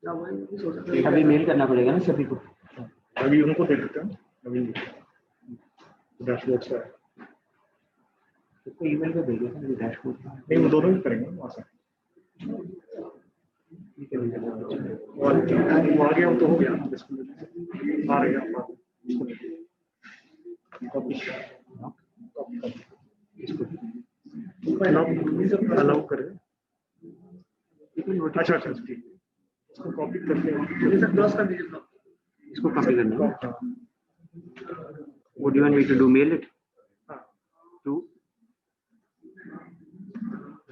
अभी मेल करना पड़ेगा ना सभी को। अभी उनको दे देते हैं, अभी डैशबोर्ड से तो ईमेल पे भेजो ना डैशबोर्ड। नहीं, वो दोनों ही करेंगे वहाँ से। और वो आ गया तो हो गया, आ रहा है अलाउ करें। अच्छा अच्छा ठीक है, इसको कॉपी करके क्लोज कर दीजिए। इसको कॉपी करना है। Would you want me to do mail it? To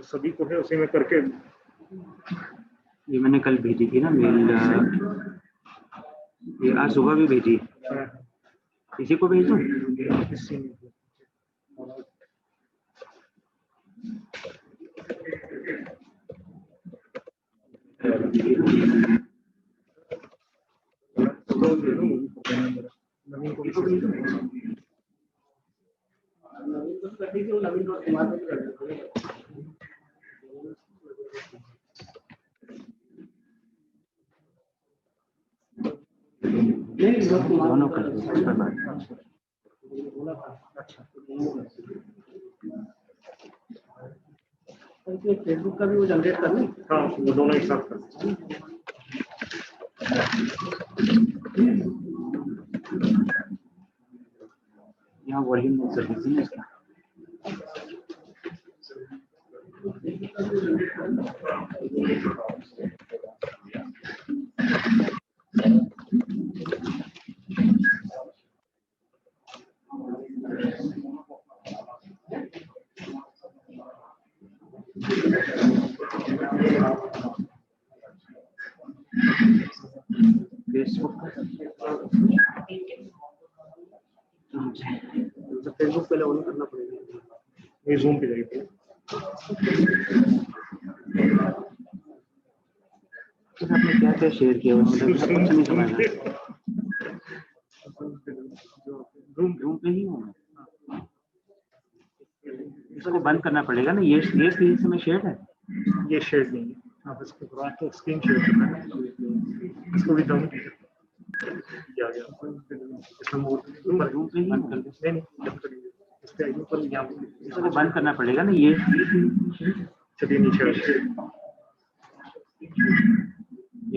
सभी को है, उसी में करके। ये मैंने कल भेजी थी ना मेल, ये आज सुबह भी भेजी। इसी को भेज दूं? दोनों कर दो। फेसबुक का भी वो जनरेट कर लें। हाँ, वो दोनों एक साथ कर दें। यहाँ वॉल्यूम सर्विस है इसका। फेसबुक पहले ऑन करना पड़ेगा। ये जूम पे जाएगी। आपने क्या क्या शेयर किया हुआ मतलब कुछ नहीं समझ रहा। रूम पे ही हूँ मैं। इसको बंद करना पड़ेगा ना। ये स्क्रीन से में शेड है। ये शेड नहीं है, आप इसको बुला के स्क्रीन शेयर करना है। इसको भी डाउन किया गया। रूम पे ही बंद कर दे। नहीं, इस पे आइए पर यहाँ इसको बंद करना पड़ेगा ना। ये चलिए नीचे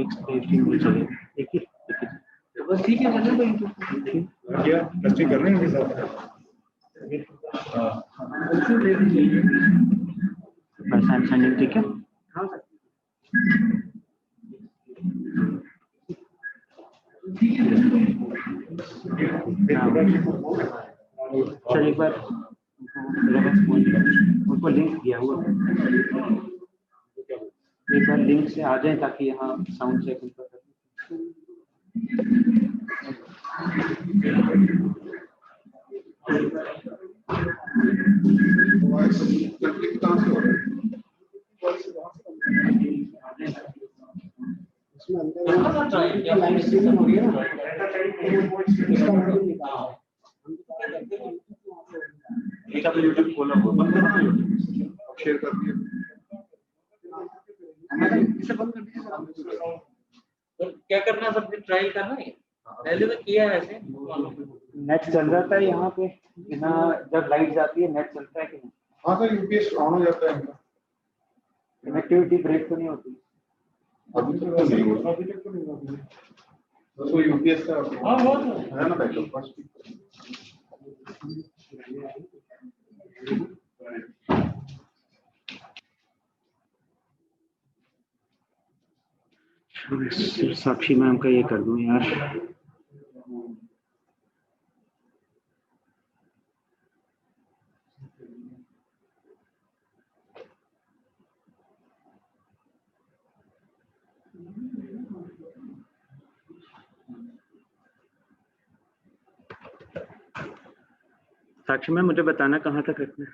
एक स्क्रीन में चले एक ही तो बस ठीक है। मतलब क्या टचिंग कर रहे हैं साथ। बस आई एम सेंडिंग। ठीक है। हाँ सर। चल एक बार उनको लिंक दिया हुआ, एक बार लिंक से आ जाए ताकि यहाँ साउंड चेक उनका कर। इसमें अंदर लाइव स्ट्रीमिंग हो रही है ना, इसका मतलब निकाल एक आप यूट्यूब खोला हो, बंद करो यूट्यूब, शेयर कर दिया। इसे बंद कर दीजिए। तो क्या करना है, सबने ट्रायल करना है। पहले तो किया है ऐसे। नेट चल रहा था यहाँ पे बिना, जब लाइट जाती है नेट चलता है कि नहीं? हाँ सर, यूपीएस ऑन हो जाता है इनका। कनेक्टिविटी ब्रेक तो नहीं होती? अभी तक तो नहीं हुआ। अभी तक तो नहीं हुआ। बस वो यूपीएस का हाँ वो तो है ना बैकअप फर्स्ट। साक्षी मैम का ये कर दूं यार। साक्षी मैम मुझे बताना कहाँ तक रखना है।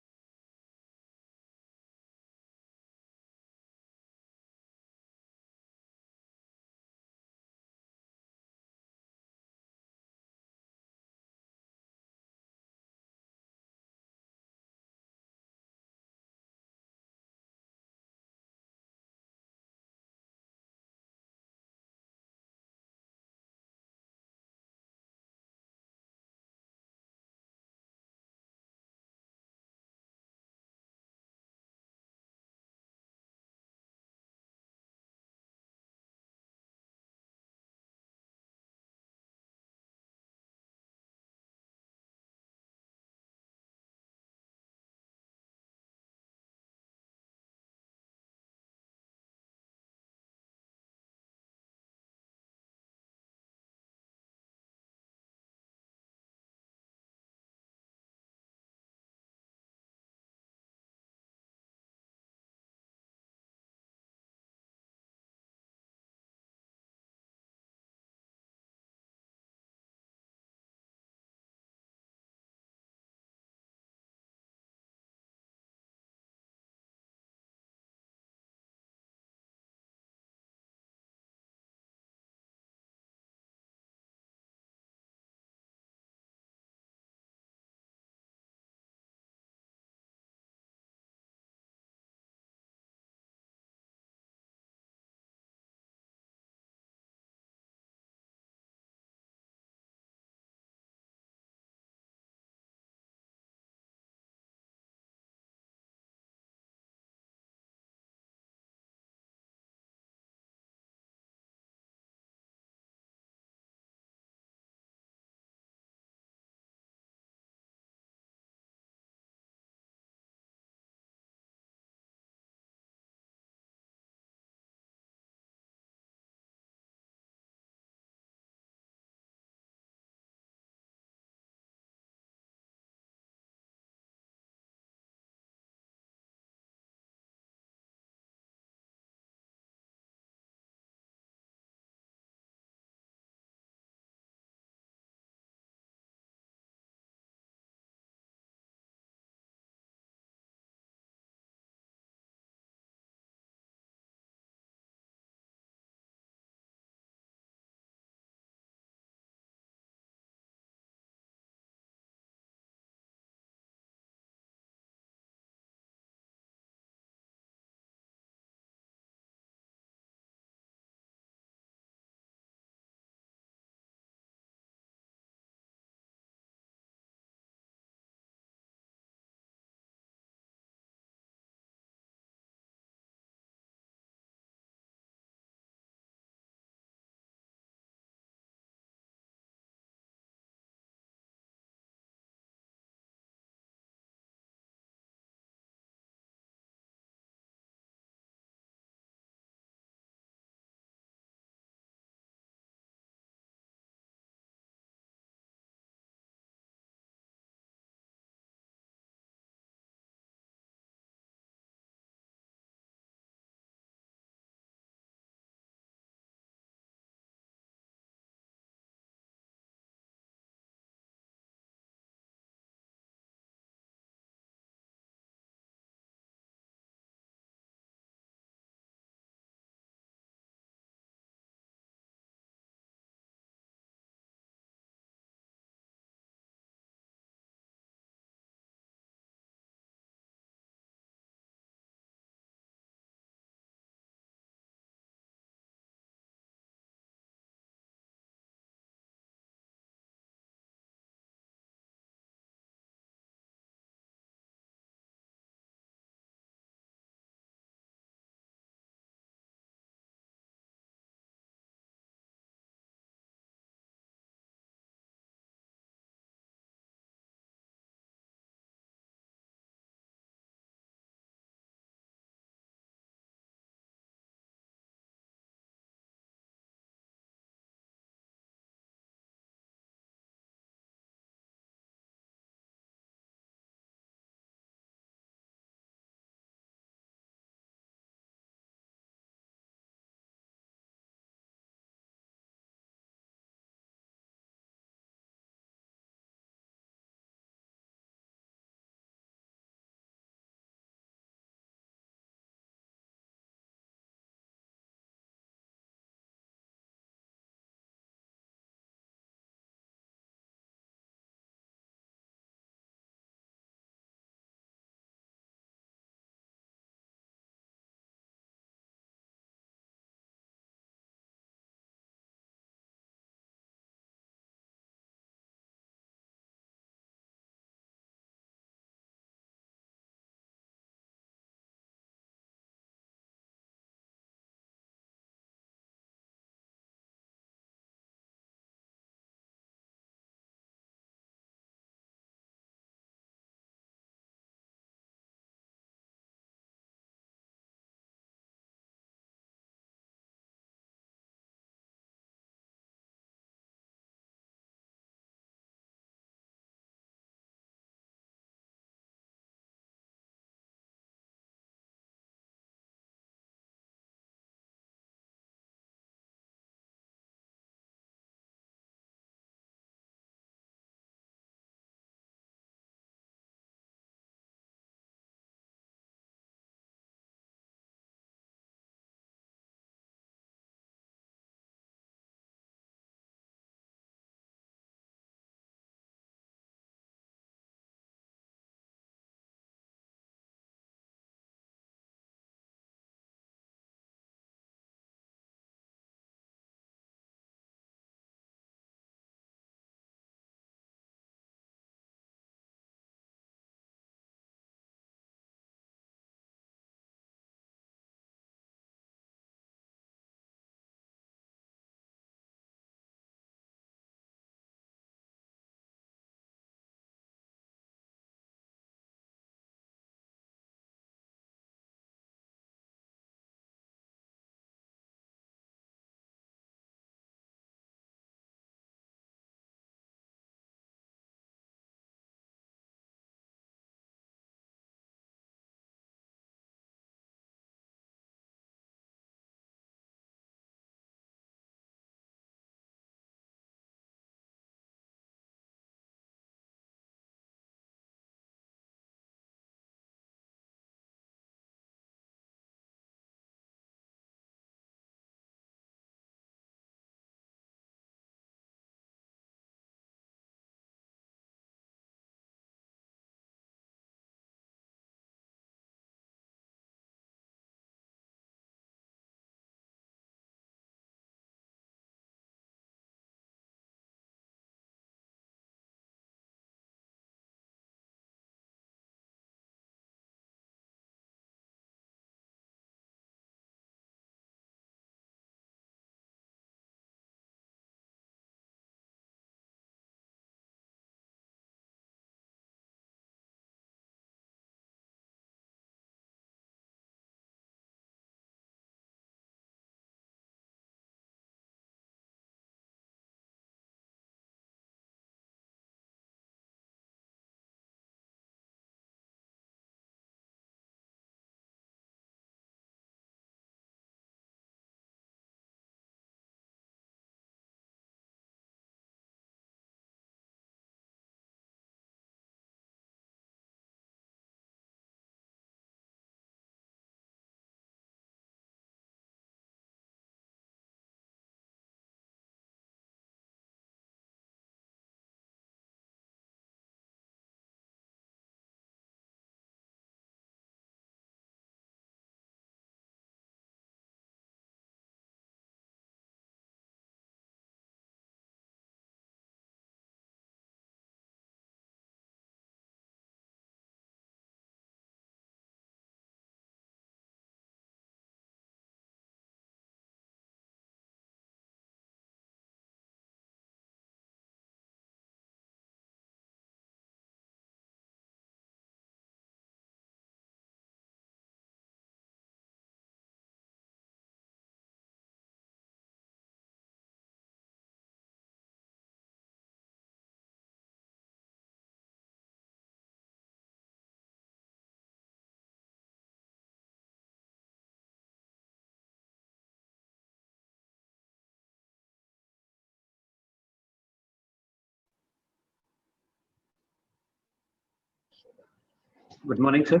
Good morning, sir.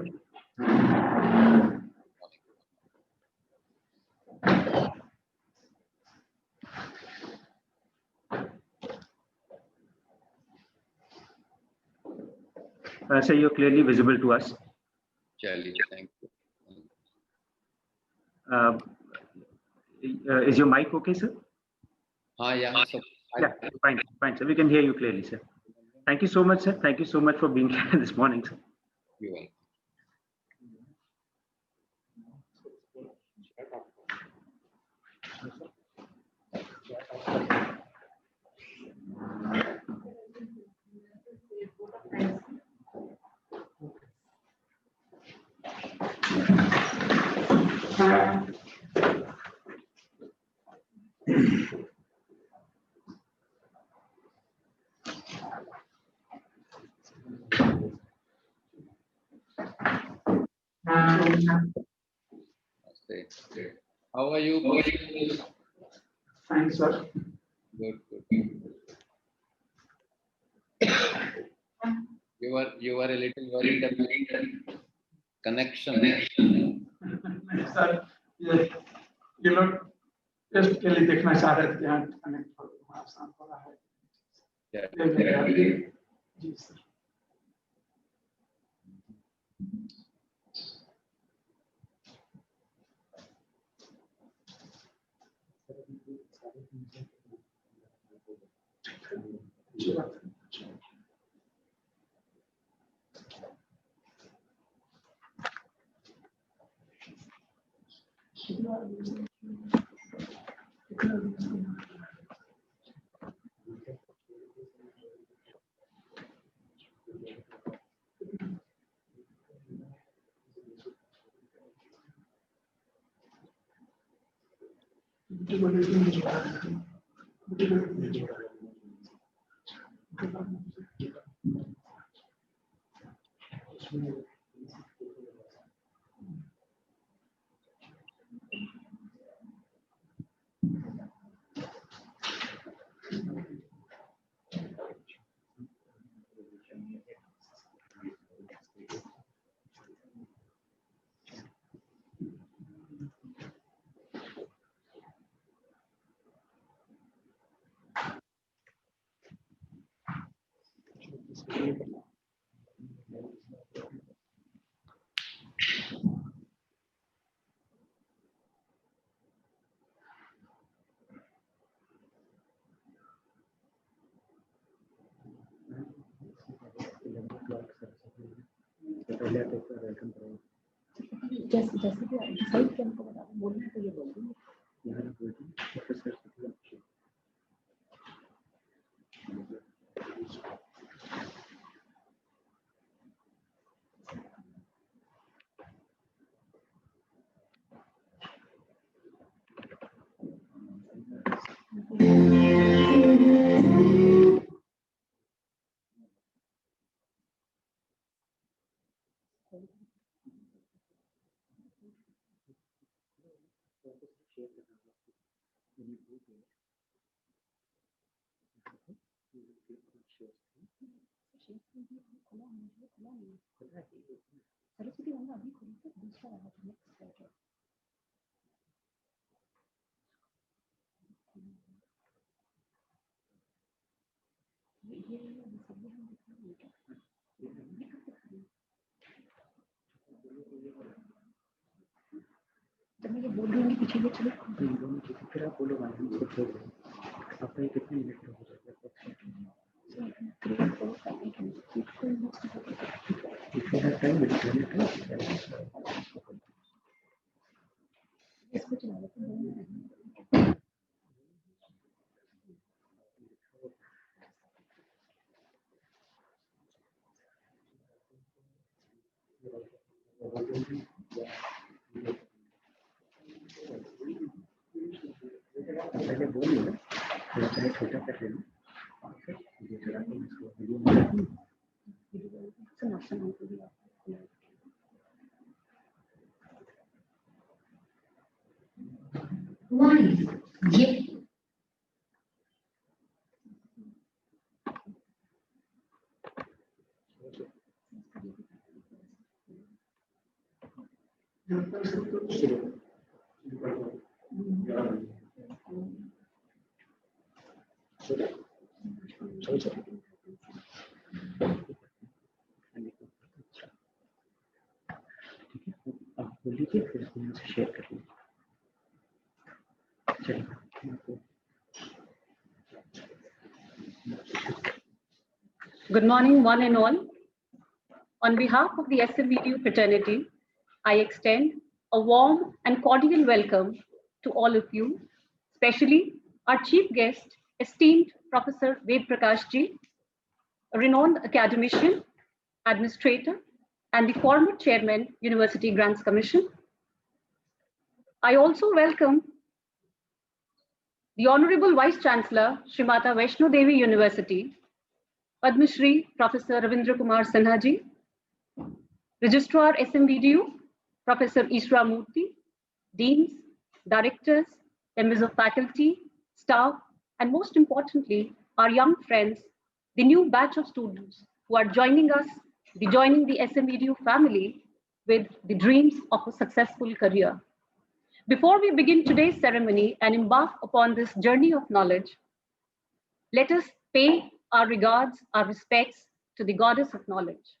Sir, you're clearly visible to us. Charlie, thank you. Is your mic okay, sir? Yeah. So Yeah, fine, sir. We can hear you clearly, sir. Thank you so much, sir. Thank you so much for being here this morning, sir. You're welcome. Okay. How are you? Fine, sir. Good. You were a little worried about connection. Sir ये लोग test के लिए देखना चाह रहे थे यहाँ connect आसान हो रहा है जी सर जैसे जैसे भी डिसाइड किया हमको बता बोलना है तो ये बोल दूंगी सरस्वती वाला अभी खुली तो दूसरा वाला था नेक्स्ट स्लाइड ये सब हम दिखाएंगे क्या जब मैं ये बोल रही हूँ पीछे ये चलो फिर आप बोलो आपका कितने मिनट हो जाएगा इसको चला लेते हैं पहले बोलिए ना थोड़ा छोटा कर लेना आप बोल लीजिए फिर हम उनसे शेयर कर लेंगे। चलिए। Good morning, one and all. On behalf of the SMVDU fraternity, I extend a warm and cordial welcome to all of you, especially our chief guest, esteemed Professor Ved Prakash Ji, a renowned academician, administrator, and the former chairman, University Grants Commission. I also welcome the Honorable Vice Chancellor, Srimata Vaishno Devi University, Padma Shri Professor Ravindra Kumar Sinha Ji, Registrar SMVDU, Professor Ishra Murthy, Deans, Directors, members of faculty, staff, and most importantly, our young friends, the new batch of students who are joining us, joining the SMVDU family with the dreams of a successful career. Before we begin today's ceremony and embark upon this journey of knowledge, let us pay our regards, our respects to the goddess of knowledge.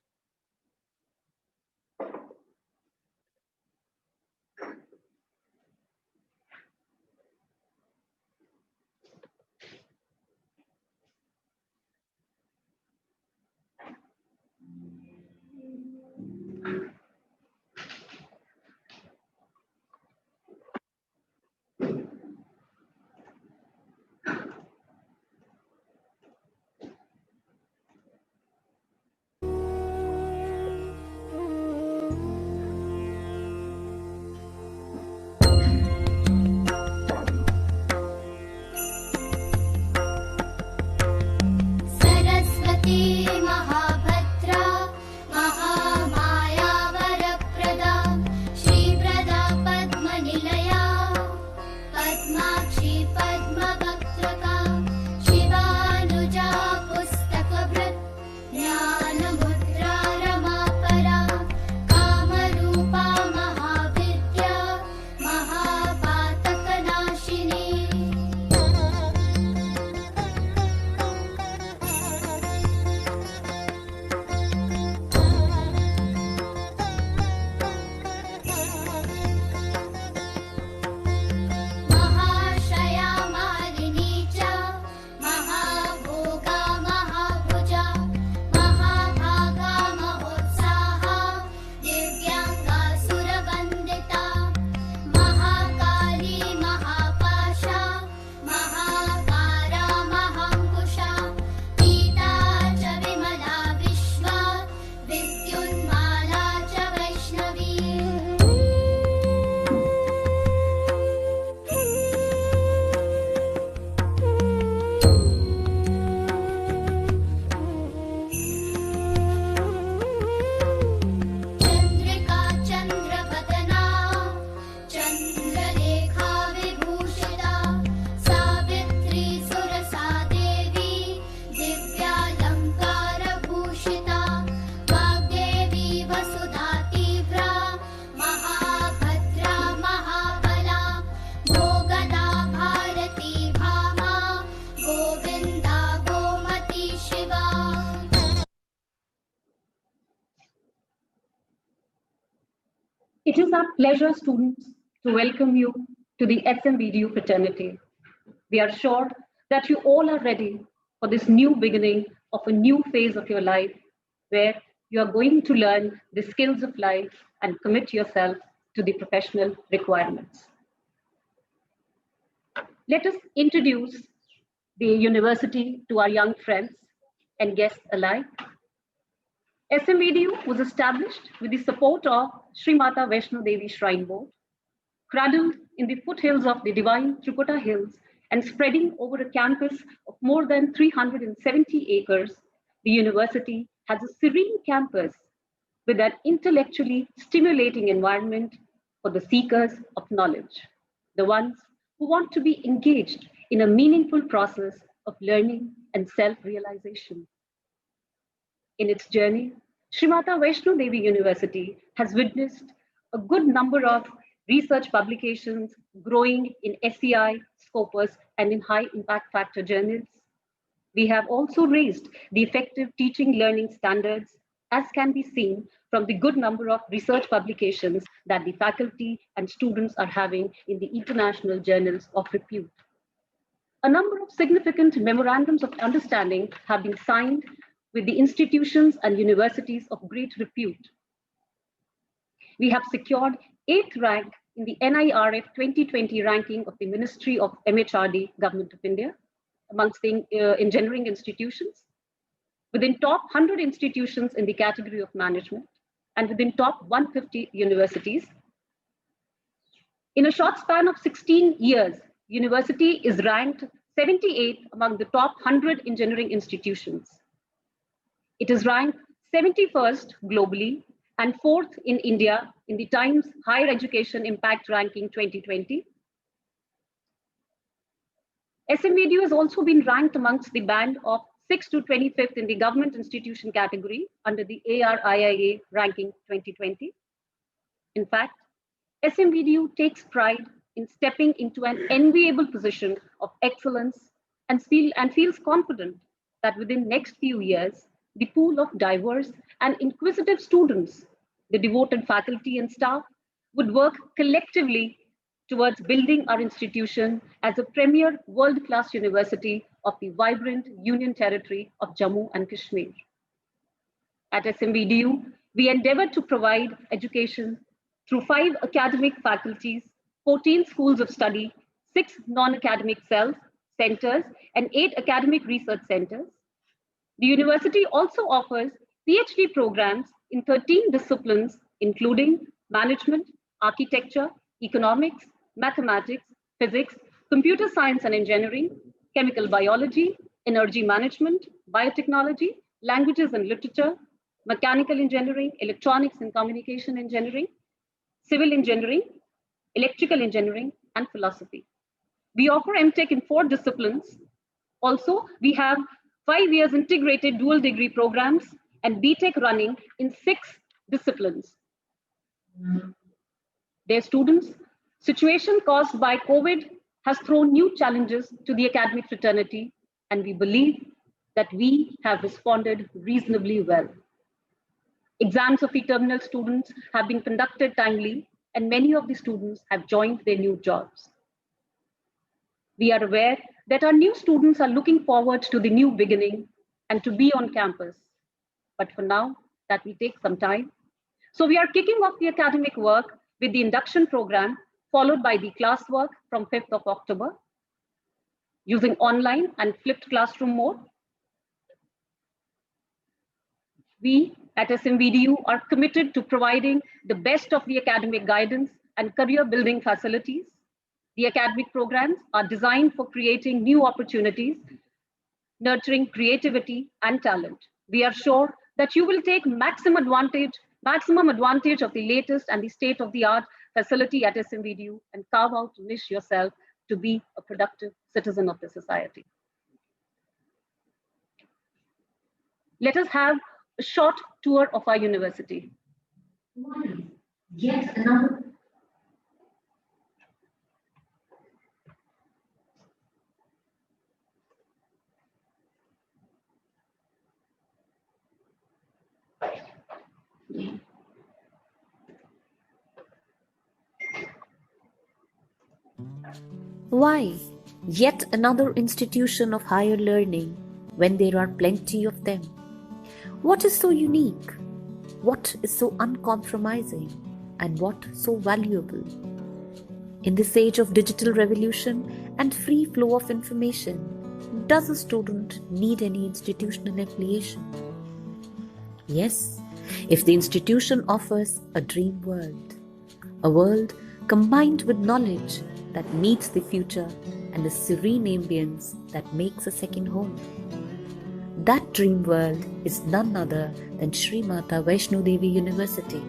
It is our pleasure, students, to welcome you to the SMVDU fraternity. We are sure that you all are ready for this new beginning of a new phase of your life, where you are going to learn the skills of life and commit yourself to the professional requirements. Let us introduce the university to our young friends and guests alike. SMVDU was established with the support of Srimata Vaishno Devi Shrine Board. Cradled in the foothills of the divine Tripura Hills and spreading over a campus of more than 370 acres, the university has a serene campus with an intellectually stimulating environment for the seekers of knowledge, the ones who want to be engaged in a meaningful process of learning and self-realization. In its journey, Srimata Vaishno Devi University has witnessed a good number of research publications growing in SEI, Scopus, and in high impact factor journals. We have also raised the effective teaching learning standards, as can be seen from the good number of research publications that the faculty and students are having in the international journals of repute. A number of significant memorandums of understanding have been signed with the institutions and universities of great repute. We have secured 8th rank in the NIRF 2020 ranking of the Ministry of MHRD, Government of India, amongst the engineering institutions, within top 100 institutions in the category of management, and within top 150 universities. In a short span of 16 years, university is ranked 78th among the top 100 engineering institutions. It is ranked 71st globally and 4th in India in the Times Higher Education Impact Ranking 2020. SMVDU has also been ranked amongst the band of 6th to 25th in the government institution category under the ARIIA ranking 2020. In fact, SMVDU takes pride in stepping into an enviable position of excellence and feels confident that within next few years, the pool of diverse and inquisitive students, the devoted faculty and staff, would work collectively towards building our institution as a premier world-class university of the vibrant Union Territory of Jammu and Kashmir. At SMVDU, we endeavor to provide education through 5 academic faculties, 14 schools of study, 6 non-academic cells, centers, and 8 academic research centers. The university also offers PhD programs in 13 disciplines, including management, architecture, economics, mathematics, physics, computer science and engineering, chemical biology, energy management, biotechnology, languages and literature, mechanical engineering, electronics and communication engineering, civil engineering, electrical engineering, and philosophy. We offer MTech in 4 disciplines. Also, we have 5 years integrated dual degree programs and BTech running in 6 disciplines. Dear students, situation caused by COVID has thrown new challenges to the academic fraternity, and we believe that we have responded reasonably well. Exams of e-terminal students have been conducted timely, and many of the students have joined their new jobs. We are aware that our new students are looking forward to the new beginning and to be on campus. But for now, that will take some time. So we are kicking off the academic work with the induction program, followed by the classwork from 5th of October, using online and flipped classroom mode. We at SMVDU are committed to providing the best of the academic guidance and career building facilities. The academic programs are designed for creating new opportunities, nurturing creativity and talent. We are sure that you will take maximum advantage of the latest and the state-of-the-art facility at SMVDU and carve out a niche yourself to be a productive citizen of the society. Let us have a short tour of our university. Yet another. Why yet another institution of higher learning when there are plenty of them? What is so unique? What is so uncompromising? And what so valuable? In this age of digital revolution and free flow of information, does a student need any institutional affiliation? Yes, if the institution offers a dream world, a world combined with knowledge that meets the future and a serene ambience that makes a second home. That dream world is none other than Shri Mata Vaishno Devi University.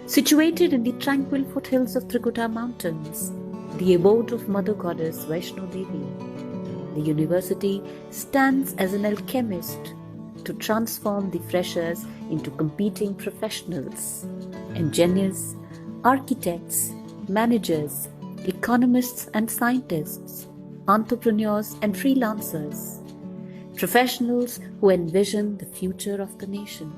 Situated in the tranquil foothills of Trikuta Mountains, the abode of Mother Goddess Vaishno Devi, the university stands as an alchemist to transform the freshers into competing professionals, engineers, architects, managers, economists and scientists, entrepreneurs and freelancers, professionals who envision the future of the nation.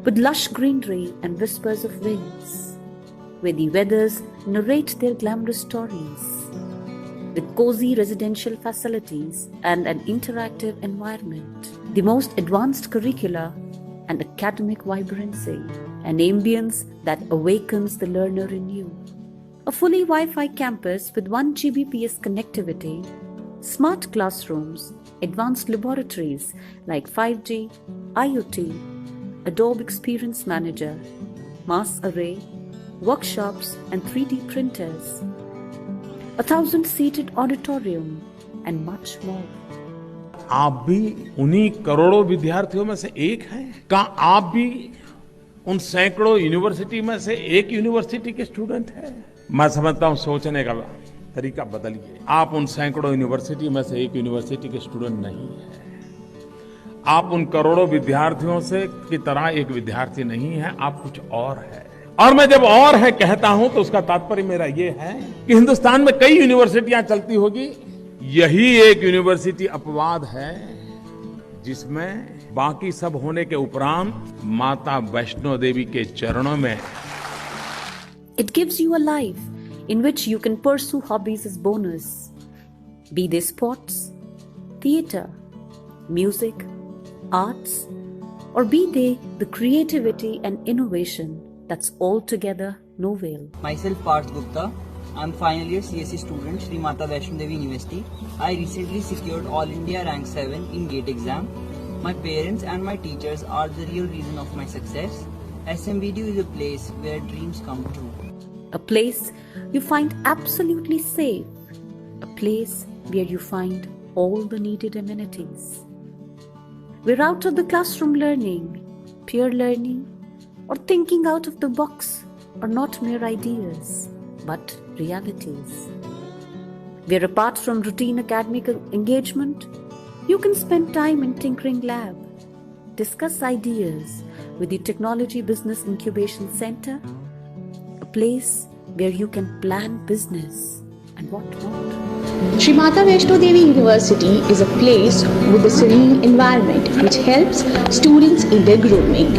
With lush greenery and whispers of winds, where the weathers narrate their glamorous stories, with cozy residential facilities and an interactive environment, the most advanced curricula and academic vibrancy, an ambience that awakens the learner in you. A fully Wi-Fi campus with 1 Gbps connectivity, smart classrooms, advanced laboratories like 5G, IoT, Adobe Experience Manager, mass array, workshops and 3D printers, 1,000-seated auditorium and much more. आप भी उन्हीं करोड़ों विद्यार्थियों में से एक हैं? क्या आप भी उन सैकड़ों यूनिवर्सिटी में से एक यूनिवर्सिटी के स्टूडेंट हैं? मैं समझता हूं सोचने का तरीका बदलिए। आप उन सैकड़ों यूनिवर्सिटी में से एक यूनिवर्सिटी के स्टूडेंट नहीं हैं। आप उन करोड़ों विद्यार्थियों से की तरह एक विद्यार्थी नहीं है, आप कुछ और है। और मैं जब और है कहता हूं तो उसका तात्पर्य मेरा ये है कि हिंदुस्तान में कई यूनिवर्सिटियां चलती होगी, यही एक यूनिवर्सिटी अपवाद है जिसमें बाकी सब होने के उपरांत माता वैष्णो देवी के चरणों में। It gives you a life in which you can pursue hobbies as bonus, be they sports, theatre, music, arts, or be they the creativity and innovation that's altogether novel. Myself Parth Gupta. I'm final year CSE student, Sri Mata Vaishno Devi University. I recently secured All India Rank 7 in GATE exam. My parents and my teachers are the real reason of my success. SMVDU is a place where dreams come true. A place you find absolutely safe. A place where you find all the needed amenities. We're out of the classroom learning, peer learning, or thinking out of the box are not mere ideas, but realities. Where apart from routine academic engagement, you can spend time in Tinkering Lab, discuss ideas with the Technology Business Incubation Center, a place where you can plan business and what not. Sri Mata Vaishno Devi University is a place with a serene environment which helps students in their grooming.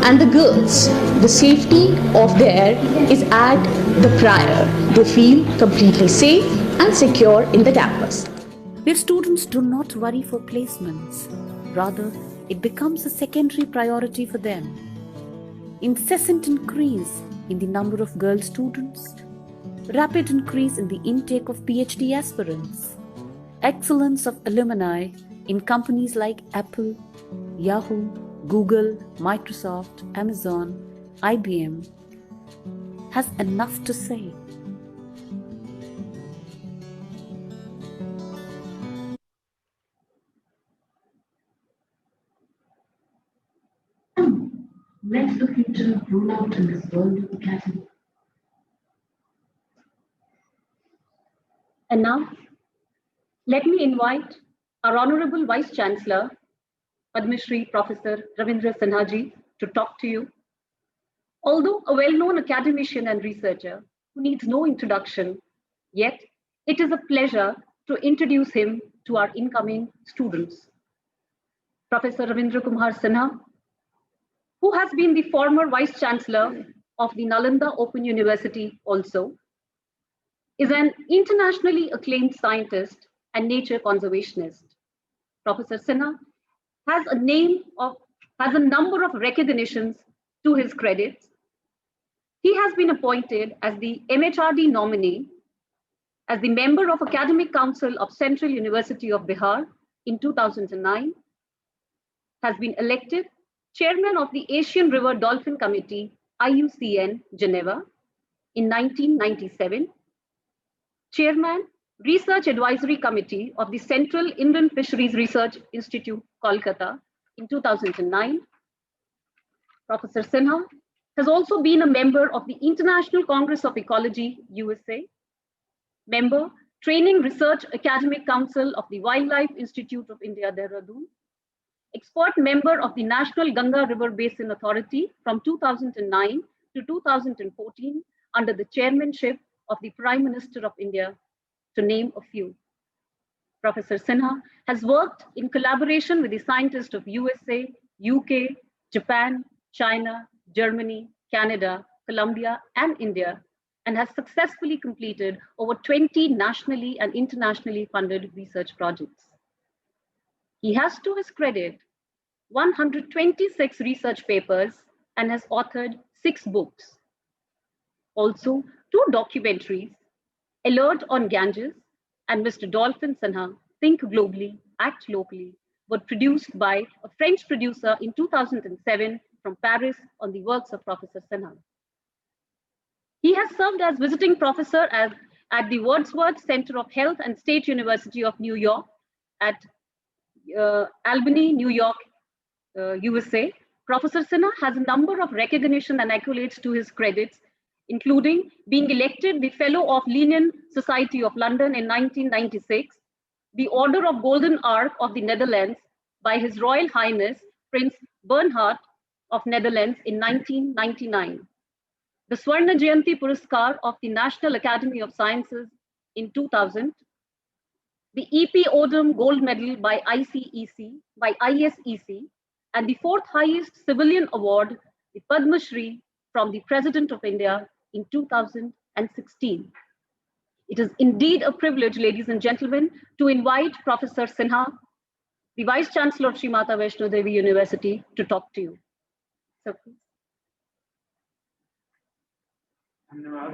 And the girls, the safety of their is at the prior. They feel completely safe and secure in the campus. Where students do not worry for placements, rather it becomes a secondary priority for them. Incessant increase in the number of girl students, rapid increase in the intake of PhD aspirants, excellence of alumni in companies like Apple, Yahoo, Google, Microsoft, Amazon, IBM has enough to say. Let the future roll out in this world of academy. And now, let me invite our Honorable Vice Chancellor, Padma Shri Professor Ravindra Sinha ji, to talk to you. Although a well-known academician and researcher who needs no introduction, yet it is a pleasure to introduce him to our incoming students. Professor Ravindra Kumar Sinha, who has been the former Vice Chancellor of the Nalanda Open University also, is an internationally acclaimed scientist and nature conservationist. Professor Sinha has a number of recognitions to his credits. He has been appointed as the MHRD nominee, as the member of Academic Council of Central University of Bihar in 2009, has been elected Chairman of the Asian River Dolphin Committee, IUCN, Geneva, in 1997, Chairman, Research Advisory Committee of the Central Indian Fisheries Research Institute, Kolkata, in 2009. Professor Sinha has also been a member of the International Congress of Ecology, USA, member, Training Research Academic Council of the Wildlife Institute of India, Dehradun, expert member of the National Ganga River Basin Authority from 2009 to 2014 under the chairmanship of the Prime Minister of India, to name a few. Professor Sinha has worked in collaboration with the scientists of USA, UK, Japan, China, Germany, Canada, Colombia, and India, and has successfully completed over 20 nationally and internationally funded research projects. He has to his credit 126 research papers and has authored 6 books. Also, 2 documentaries, Alert on Ganges and Mr. Dolphin Sinha, Think Globally, Act Locally, were produced by a French producer in 2007 from Paris on the works of Professor Sinha. He has served as visiting professor at the Wordsworth Center of Health and State University of New York at Albany, New York, USA. Professor Sinha has a number of recognition and accolades to his credits, including being elected the Fellow of Linnean Society of London in 1996, the Order of Golden Ark of the Netherlands by His Royal Highness Prince Bernhard of Netherlands in 1999, the Swarna Jayanti Puraskar of the National Academy of Sciences in 2000, the E.P. Odum Gold Medal by ISEC, and the 4th highest civilian award, the Padma Shri, from the President of India in 2016. It is indeed a privilege, ladies and gentlemen, to invite Professor Sinha, the Vice Chancellor of Sri Mata Vaishno Devi University, to talk to you. So please. धन्यवाद।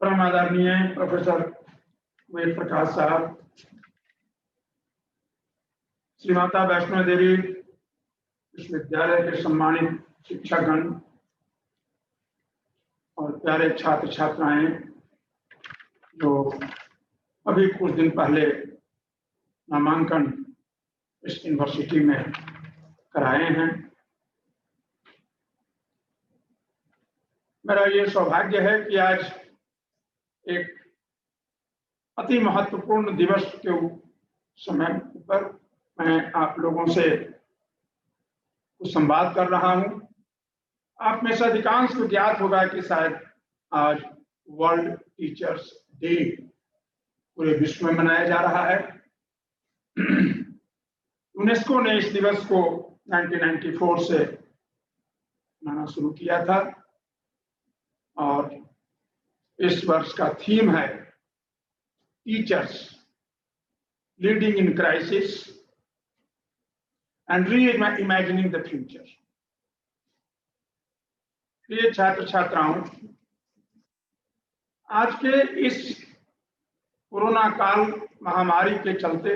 परम आदरणीय professor Ved Prakash साहब, श्री माता वैष्णो देवी विश्वविद्यालय के सम्मानित शिक्षकगण और प्यारे छात्र छात्राएं जो अभी कुछ दिन पहले नामांकन इस यूनिवर्सिटी में कराए हैं, मेरा ये सौभाग्य है कि आज एक अति महत्वपूर्ण दिवस के समय पर मैं आप लोगों से कुछ संवाद कर रहा हूं। आप में से अधिकांश को ज्ञात होगा कि शायद आज वर्ल्ड टीचर्स डे पूरे विश्व में मनाया जा रहा है। यूनेस्को ने इस दिवस को 1994 से मनाना शुरू किया था और इस वर्ष का थीम है teachers leading in crisis and re imagining the future. प्रिय छात्र छात्राओं, आज के इस कोरोना काल महामारी के चलते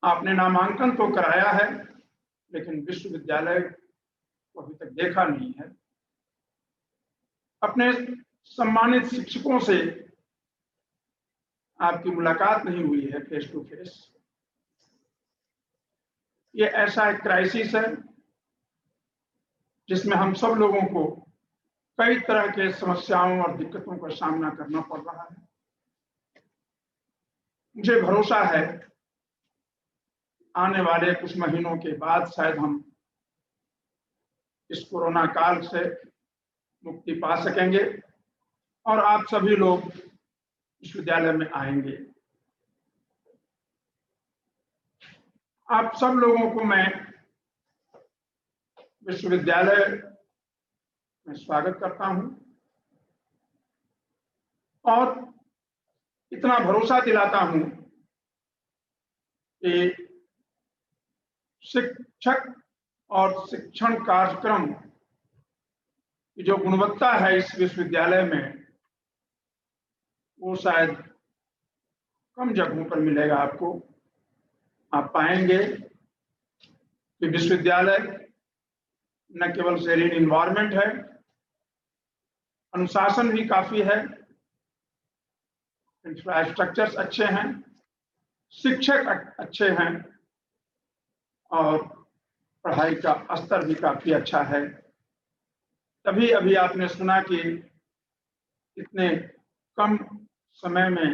आपने नामांकन तो कराया है, लेकिन विश्वविद्यालय को अभी तक देखा नहीं है। अपने सम्मानित शिक्षकों से आपकी मुलाकात नहीं हुई है फेस टू फेस। ये ऐसा एक क्राइसिस है जिसमें हम सब लोगों को कई तरह के समस्याओं और दिक्कतों का सामना करना पड़ रहा है। मुझे भरोसा है आने वाले कुछ महीनों के बाद शायद हम इस कोरोना काल से मुक्ति पा सकेंगे और आप सभी लोग विश्वविद्यालय में आएंगे। आप सब लोगों को मैं विश्वविद्यालय में स्वागत करता हूं और इतना भरोसा दिलाता हूं कि शिक्षक और शिक्षण कार्यक्रम की जो गुणवत्ता है इस विश्वविद्यालय में, वो शायद कम जगहों पर मिलेगा आपको। आप पाएंगे कि विश्वविद्यालय न केवल सेरीन इन्वायरमेंट है, अनुशासन भी काफी है, इंफ्रास्ट्रक्चर्स अच्छे हैं, शिक्षक अच्छे हैं और पढ़ाई का स्तर भी काफी अच्छा है। तभी अभी आपने सुना कि इतने कम समय में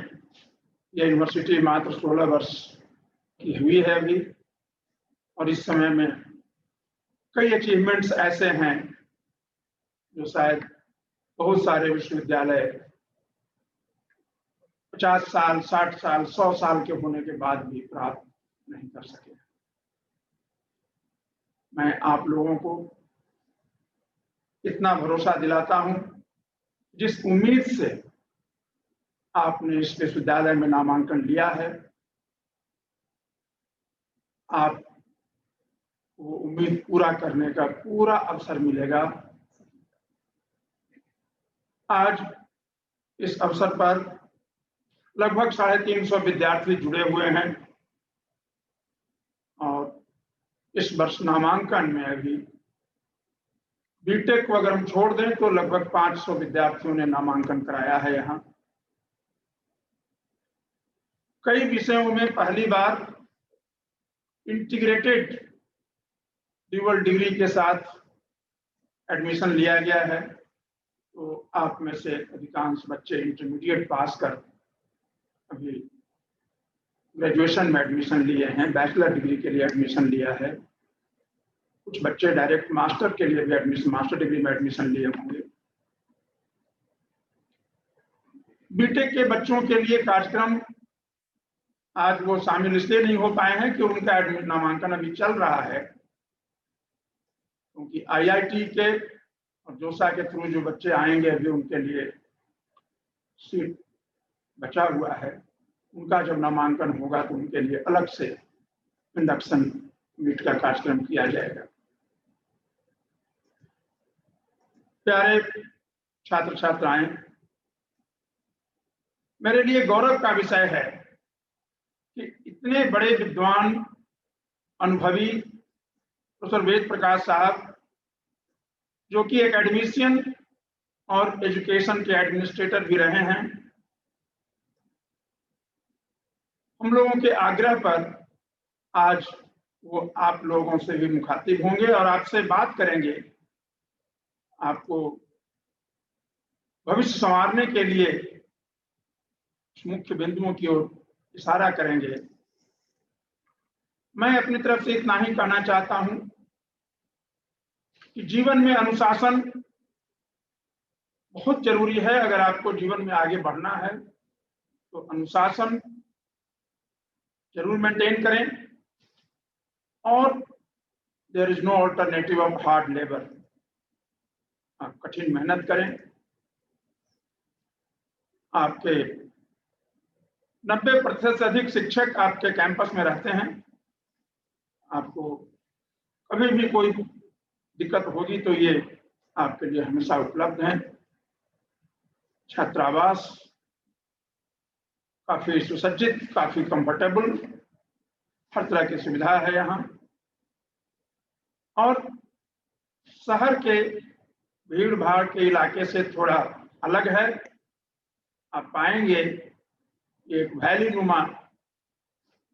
यह यूनिवर्सिटी मात्र 16 वर्ष की हुई है अभी, और इस समय में कई अचीवमेंट्स ऐसे हैं जो शायद बहुत सारे विश्वविद्यालय 50 साल, 60 साल, 100 साल के होने के बाद भी प्राप्त नहीं कर सके। मैं आप लोगों को इतना भरोसा दिलाता हूं, जिस उम्मीद से आपने इस विश्वविद्यालय में नामांकन लिया है, आप वो उम्मीद पूरा करने का पूरा अवसर मिलेगा। आज इस अवसर पर लगभग 350 विद्यार्थी जुड़े हुए हैं और इस वर्ष नामांकन में अभी बीटेक को अगर हम छोड़ दें तो लगभग 500 विद्यार्थियों ने नामांकन कराया है। यहाँ कई विषयों में पहली बार इंटीग्रेटेड ड्यूअल डिग्री के साथ एडमिशन लिया गया है। तो आप में से अधिकांश बच्चे इंटरमीडिएट पास कर अभी ग्रेजुएशन में एडमिशन लिए हैं, बैचलर डिग्री के लिए एडमिशन लिया है। कुछ बच्चे डायरेक्ट मास्टर के लिए भी एडमिशन, मास्टर डिग्री में एडमिशन लिए होंगे। बीटेक के बच्चों के लिए कार्यक्रम आज वो शामिल इसलिए नहीं हो पाए हैं कि उनका नामांकन अभी चल रहा है, क्योंकि आईआईटी के और जोसा के थ्रू जो बच्चे आएंगे अभी उनके लिए सीट बचा हुआ है। उनका जब नामांकन होगा तो उनके लिए अलग से इंडक्शन मीट का कार्यक्रम किया जाएगा। प्यारे छात्र छात्राएं, मेरे लिए गौरव का विषय है कि इतने बड़े विद्वान, अनुभवी प्रोफेसर वेद प्रकाश साहब, जो कि एकेडमिशियन और एजुकेशन के एडमिनिस्ट्रेटर भी रहे हैं, हम लोगों के आग्रह पर आज वो आप लोगों से भी मुखातिब होंगे और आपसे बात करेंगे, आपको भविष्य संवारने के लिए मुख्य बिंदुओं की ओर इशारा करेंगे। मैं अपनी तरफ से इतना ही कहना चाहता हूं कि जीवन में अनुशासन बहुत जरूरी है। अगर आपको जीवन में आगे बढ़ना है तो अनुशासन जरूर मेंटेन करें और there is no alternative of hard labour. आप कठिन मेहनत करें। आपके 90% से अधिक शिक्षक आपके कैंपस में रहते हैं। आपको कभी भी कोई दिक्कत होगी तो ये आपके लिए हमेशा उपलब्ध हैं। छात्रावास काफी सुसज्जित, काफी कंफर्टेबल, हर तरह की सुविधा है यहाँ। और शहर के भीड़ भाड़ के इलाके से थोड़ा अलग है। आप पाएंगे एक वैली नुमा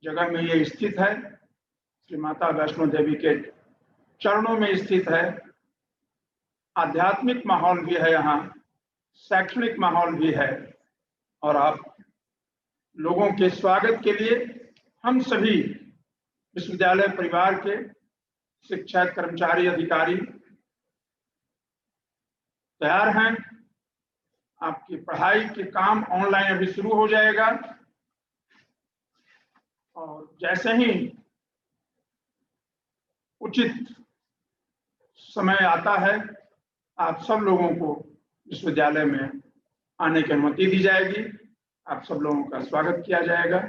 जगह में ये स्थित है। श्री माता वैष्णो देवी के चरणों में स्थित है। आध्यात्मिक माहौल भी है यहाँ, शैक्षणिक माहौल भी है। और आप लोगों के स्वागत के लिए हम सभी विश्वविद्यालय परिवार के शिक्षक, कर्मचारी, अधिकारी तैयार हैं। आपकी पढ़ाई के काम ऑनलाइन अभी शुरू हो जाएगा और जैसे ही उचित समय आता है आप सब लोगों को विश्वविद्यालय में आने की अनुमति दी जाएगी। आप सब लोगों का स्वागत किया जाएगा।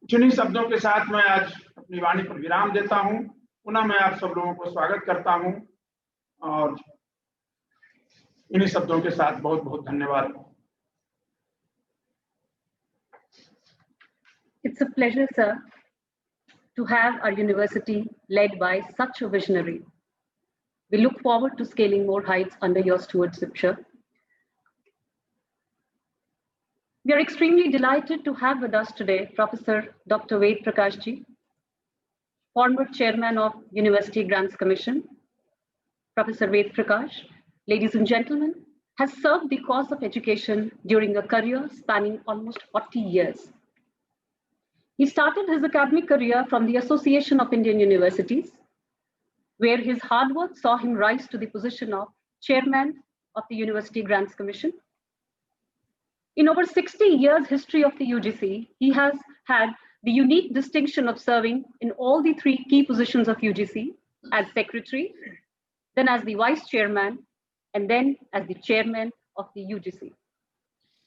जिन्हीं शब्दों के साथ मैं आज अपनी वाणी पर विराम देता हूं। पुनः मैं आप सब लोगों को स्वागत करता हूं और इन्हीं शब्दों के साथ बहुत बहुत धन्यवाद। It's a pleasure, sir, to have our university led by such a visionary. We look forward to scaling more heights under your stewardship, sir. We are extremely delighted to have with us today Professor Dr. Ved Prakash ji, former chairman of University Grants Commission. Professor Ved Prakash, ladies and gentlemen, has served the cause of education during a career spanning almost 40 years. He started his academic career from the Association of Indian Universities, where his hard work saw him rise to the position of chairman of the University Grants Commission. In over 60 years history of the UGC, he has had the unique distinction of serving in all the three key positions of UGC as secretary, then as the vice chairman, and then as the chairman of the UGC.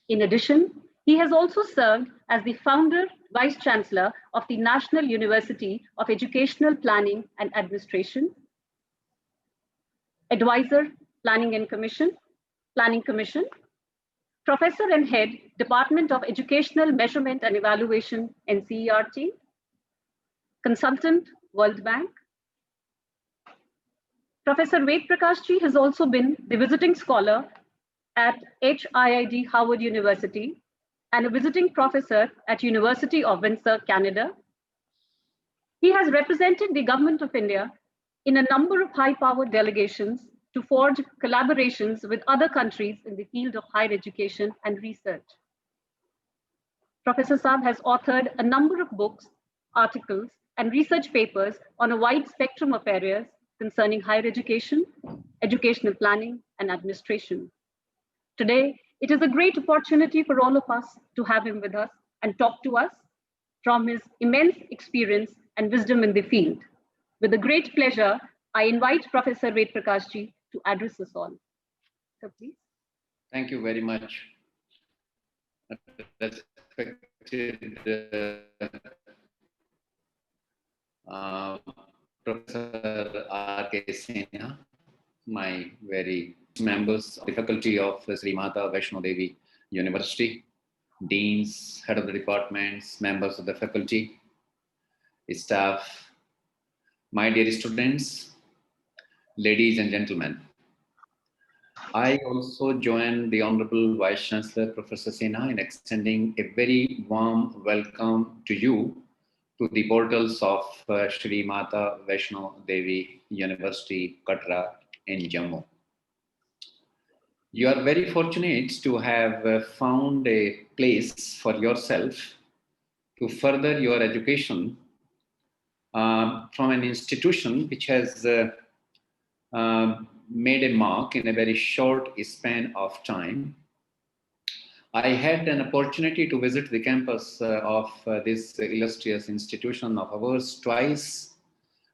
In addition, he has also served as the founder, vice chancellor of the National University of Educational Planning and Administration, advisor, Planning Commission, professor and head, Department of Educational Measurement and Evaluation, NCERT, consultant, World Bank. Professor Ved Prakash Ji has also been the visiting scholar at HIID Harvard University and a visiting professor at University of Windsor, Canada. He has represented the Government of India in a number of high-powered delegations to forge collaborations with other countries in the field of higher education and research. Professor Saab has authored a number of books, articles, and research papers on a wide spectrum of areas concerning higher education, educational planning, and administration. Today, it is a great opportunity for all of us to have him with us and talk to us from his immense experience and wisdom in the field. With a great pleasure, I invite Professor Ved Prakash Ji to address us all. So please. Thank you very much. Respected Professor R.K. Sinha, my very members of the faculty of Sri Mata Vaishno Devi University, deans, head of the departments, members of the faculty, staff, my dear students, ladies and gentlemen. I also join the Honorable Vice Chancellor Professor Sinha in extending a very warm welcome to you to the portals of Sri Mata Vaishno Devi University, Katra in Jammu. You are very fortunate to have found a place for yourself to further your education from an institution which has made a mark in a very short span of time. I had an opportunity to visit the campus of this illustrious institution of ours twice.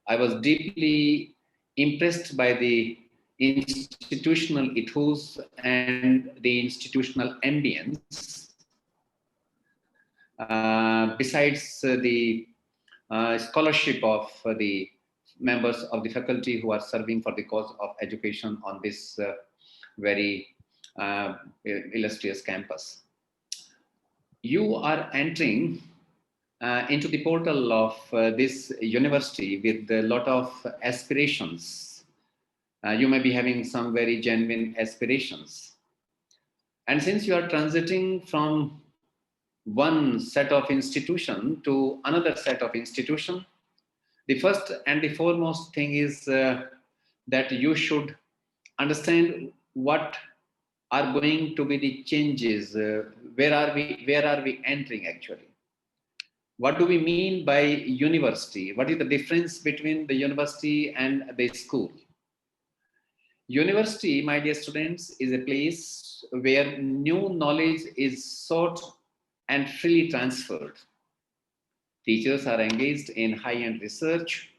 I was deeply impressed by the institutional ethos and the institutional ambience. Besides the scholarship of the members of the faculty who are serving for the cause of education on this very illustrious campus. You are entering into the portal of this university with a lot of aspirations. You may be having some very genuine aspirations. And since you are transiting from one set of institution to another set of institution, the first and the foremost thing is that you should understand what are going to be the changes. Where are we entering actually? What do we mean by university? What is the difference between the university and the school? University, my dear students, is a place where new knowledge is sought and freely transferred. Teachers are engaged in high-end research.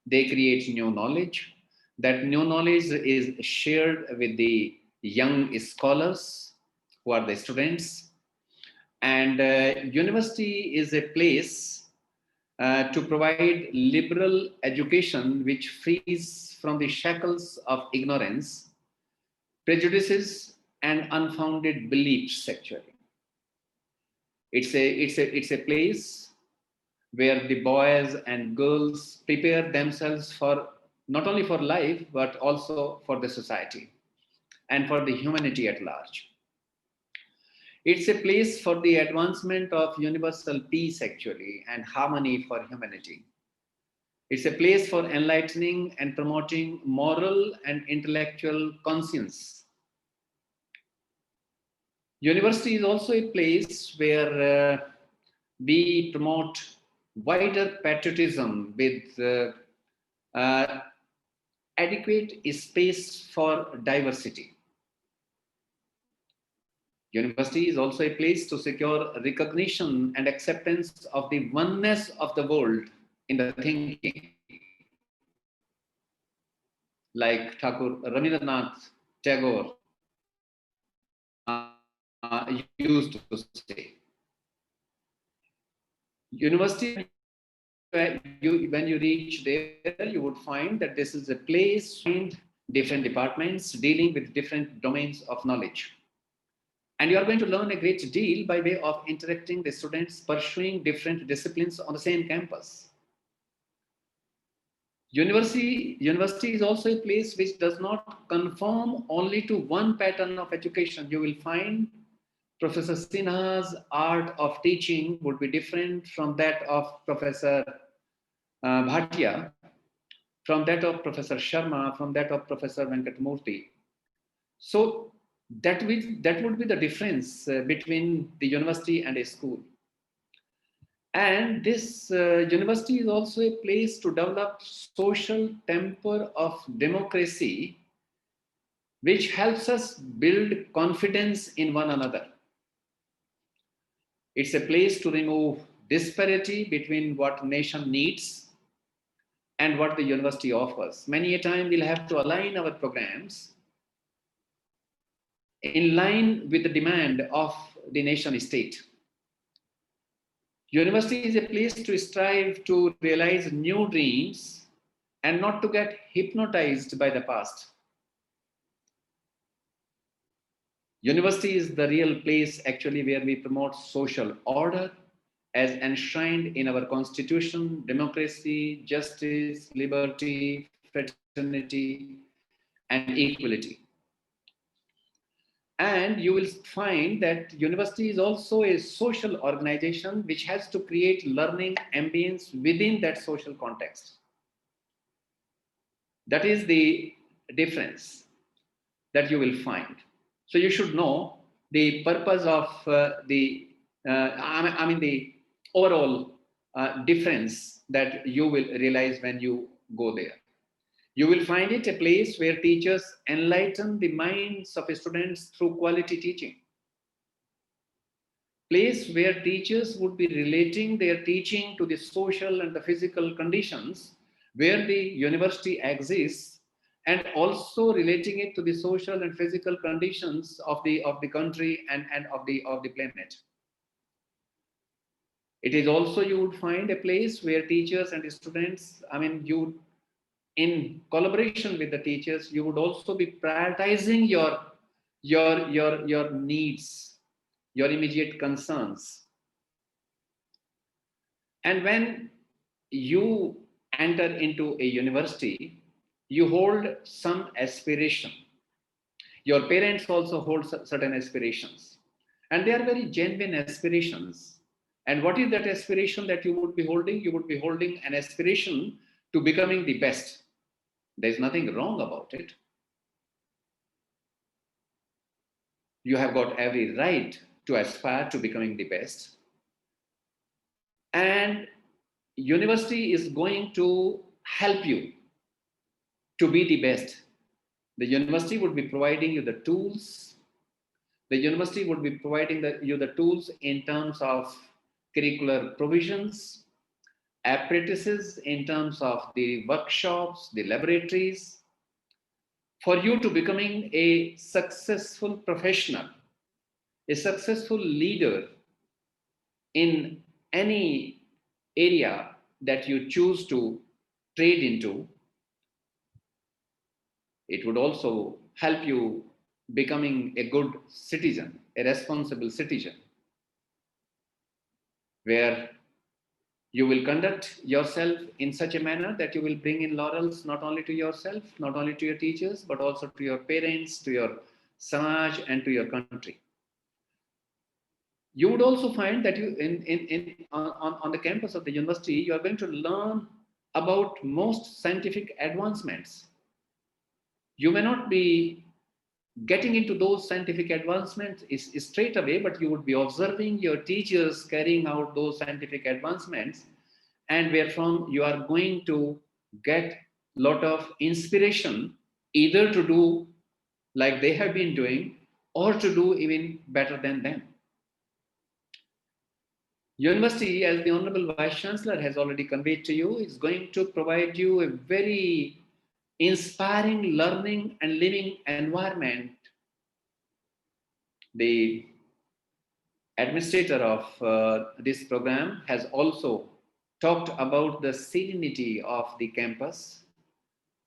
They create new knowledge. That new knowledge is shared with the young scholars who are the students. And university is a place to provide liberal education which frees from the shackles of ignorance, prejudices, and unfounded beliefs actually. It's a place where the boys and girls prepare themselves for not only for life, but also for the society and for the humanity at large. It's a place for the advancement of universal peace actually and harmony for humanity. It's a place for enlightening and promoting moral and intellectual conscience. University is also a place where we promote wider patriotism with adequate space for diversity. University is also a place to secure recognition and acceptance of the oneness of the world in the thinking. Like Thakur Rabindranath Tagore used to say. University, when you reach there, you would find that this is a place in different departments dealing with different domains of knowledge. And you are going to learn a great deal by way of interacting with students pursuing different disciplines on the same campus. University is also a place which does not conform only to one pattern of education. You will find Professor Sinha's art of teaching would be different from that of Professor Bhatia, from that of Professor Sharma, from that of Professor Venkatamurthy. So that would be the difference between the university and a school. And this university is also a place to develop social temper of democracy, which helps us build confidence in one another. It's a place to remove disparity between what nation needs and what the university offers. Many a time we'll have to align our programs in line with the demand of the nation state. University is a place to strive to realize new dreams and not to get hypnotized by the past. University is the real place actually where we promote social order as enshrined in our constitution, democracy, justice, liberty, fraternity, and equality. And you will find that university is also a social organization which has to create learning ambience within that social context. That is the difference that you will find. So you should know the purpose of the overall difference that you will realize when you go there. You will find it a place where teachers enlighten the minds of students through quality teaching. Place where teachers would be relating their teaching to the social and the physical conditions where the university exists, and also relating it to the social and physical conditions of the country and of the planet. It is also, you would find a place where teachers and students, in collaboration with the teachers, you would also be prioritizing your needs, your immediate concerns. And when you enter into a university, you hold some aspiration. Your parents also hold certain aspirations, and they are very genuine aspirations. And what is that aspiration that you would be holding? You would be holding an aspiration to becoming the best. There's nothing wrong about it. You have got every right to aspire to becoming the best. And university is going to help you to be the best. The university would be providing you the tools. The university would be providing you the tools in terms of curricular provisions, apprentices in terms of the workshops, the laboratories, for you to becoming a successful professional, a successful leader in any area that you choose to trade into. It would also help you becoming a good citizen, a responsible citizen, where you will conduct yourself in such a manner that you will bring in laurels not only to yourself, not only to your teachers, but also to your parents, to your samaj, and to your country. You would also find that you on the campus of the university, you are going to learn about most scientific advancements. You may not be getting into those scientific advancements is straight away, but you would be observing your teachers carrying out those scientific advancements, and wherefrom you are going to get lot of inspiration either to do like they have been doing or to do even better than them. University, as the Honorable Vice Chancellor has already conveyed to you, is going to provide you a very inspiring learning and living environment. The administrator of this program has also talked about the serenity of the campus,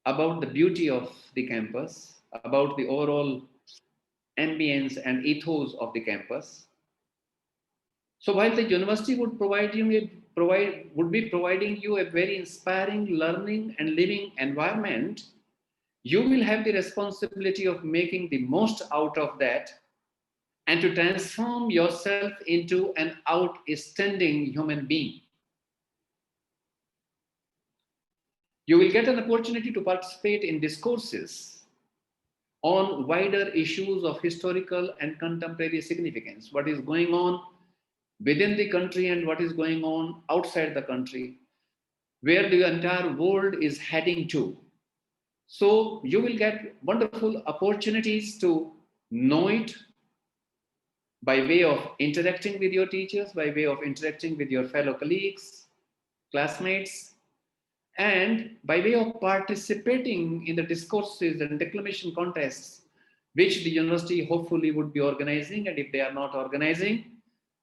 about the beauty of the campus, about the overall ambience and ethos of the campus. So while the university would be providing you a very inspiring learning and living environment, you will have the responsibility of making the most out of that and to transform yourself into an outstanding human being. You will get an opportunity to participate in discourses on wider issues of historical and contemporary significance, what is going on within the country and what is going on outside the country, where the entire world is heading to. So you will get wonderful opportunities to know it by way of interacting with your teachers, by way of interacting with your fellow colleagues, classmates, and by way of participating in the discourses and declamation contests which the university hopefully would be organizing. And if they are not organizing,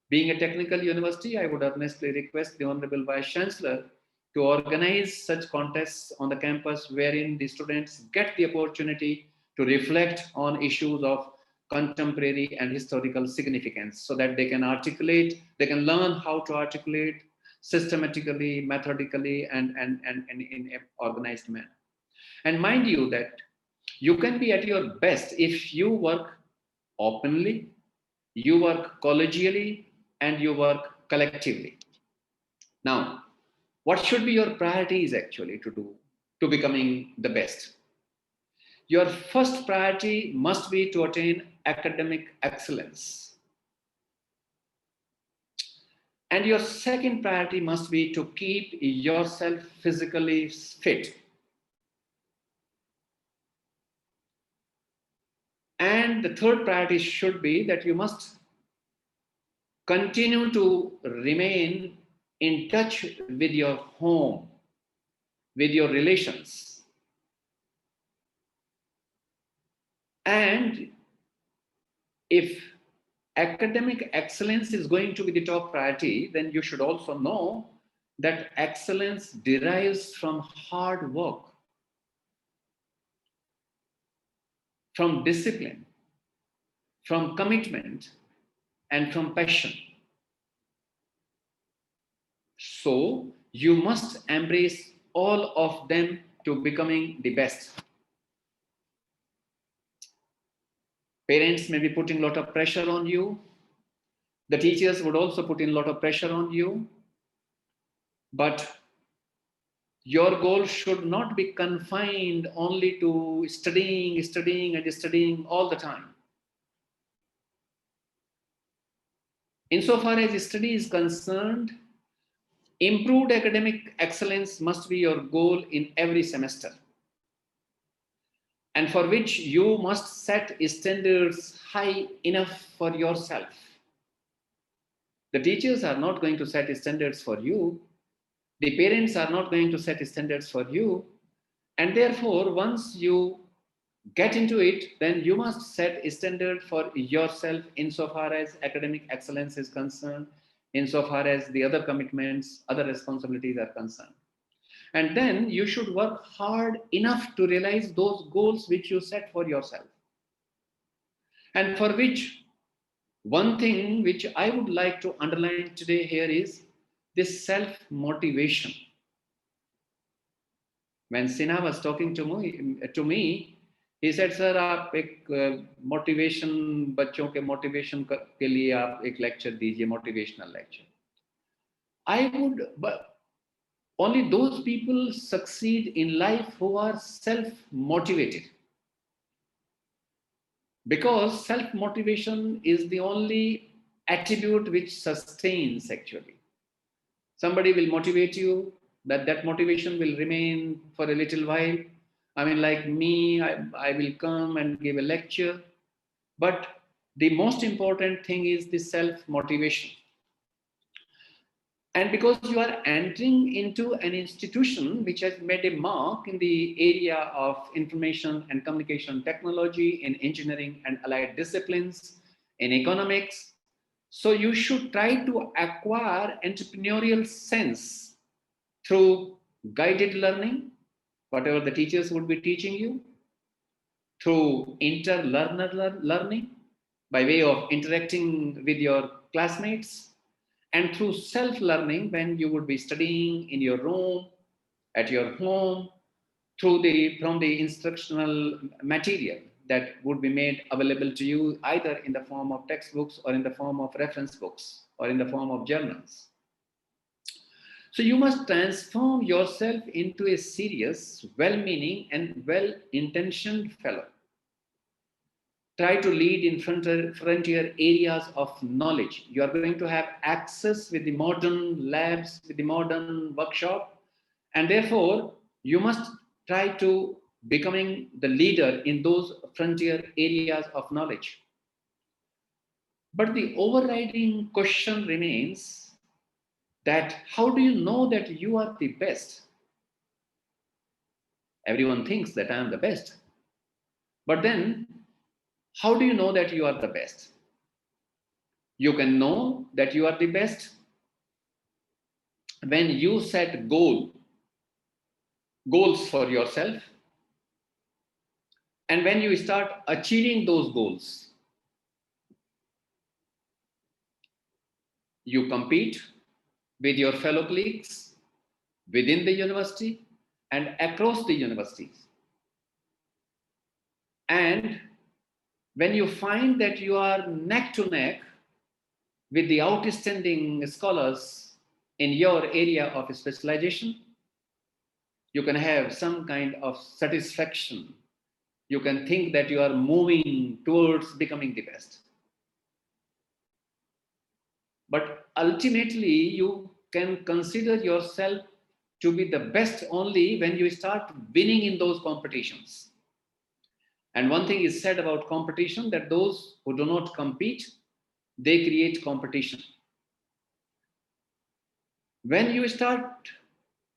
being a technical university, I would earnestly request the Honorable Vice Chancellor to organize such contests on the campus wherein the students get the opportunity to reflect on issues of contemporary and historical significance so that they can articulate, they can learn how to articulate systematically, methodically, and in an organized manner. And mind you that you can be at your best if you work openly, you work collegially, and you work collectively. Now, what should be your priorities actually to becoming the best? Your first priority must be to attain academic excellence. And your second priority must be to keep yourself physically fit. And the third priority should be that you must continue to remain in touch with your home, with your relations. And if academic excellence is going to be the top priority, then you should also know that excellence derives from hard work, from discipline, from commitment, and from passion. So you must embrace all of them to becoming the best. Parents may be putting a lot of pressure on you. The teachers would also put in a lot of pressure on you. But your goal should not be confined only to studying all the time. Insofar as study is concerned, improved academic excellence must be your goal in every semester, and for which you must set standards high enough for yourself. The teachers are not going to set standards for you. The parents are not going to set standards for you. And therefore, once you get into it, then you must set a standard for yourself insofar as academic excellence is concerned, insofar as the other commitments, other responsibilities are concerned. And then you should work hard enough to realize those goals which you set for yourself. And for which, one thing which I would like to underline today here is this self-motivation. When Sinha was talking to me, he said, "Sir, आप एक motivation बच्चों के motivation के लिए आप एक lecture दीजिए, motivational lecture." I would, but only those people succeed in life who are self-motivated. Because self-motivation is the only attribute which sustains actually. Somebody will motivate you, that motivation will remain for a little while. I mean, like me, I will come and give a lecture. But the most important thing is the self-motivation. And because you are entering into an institution which has made a mark in the area of information and communication technology, in engineering and allied disciplines, in economics, so you should try to acquire entrepreneurial sense through guided learning, whatever the teachers would be teaching you, through inter-learner learning by way of interacting with your classmates, and through self-learning when you would be studying in your room, at your home, from the instructional material that would be made available to you either in the form of textbooks or in the form of reference books or in the form of journals. So you must transform yourself into a serious, well-meaning and well-intentioned fellow. Try to lead in frontier areas of knowledge. You are going to have access with the modern labs, with the modern workshop, and therefore you must try to becoming the leader in those frontier areas of knowledge. But the overriding question remains that how do you know that you are the best? Everyone thinks that I am the best. But then, how do you know that you are the best? You can know that you are the best when you set goals for yourself, and when you start achieving those goals. You compete with your fellow colleagues within the university and across the universities. And when you find that you are neck to neck with the outstanding scholars in your area of specialization, you can have some kind of satisfaction. You can think that you are moving towards becoming the best. But ultimately, you can consider yourself to be the best only when you start winning in those competitions. And one thing is said about competition, that those who do not compete, they create competition. When you start,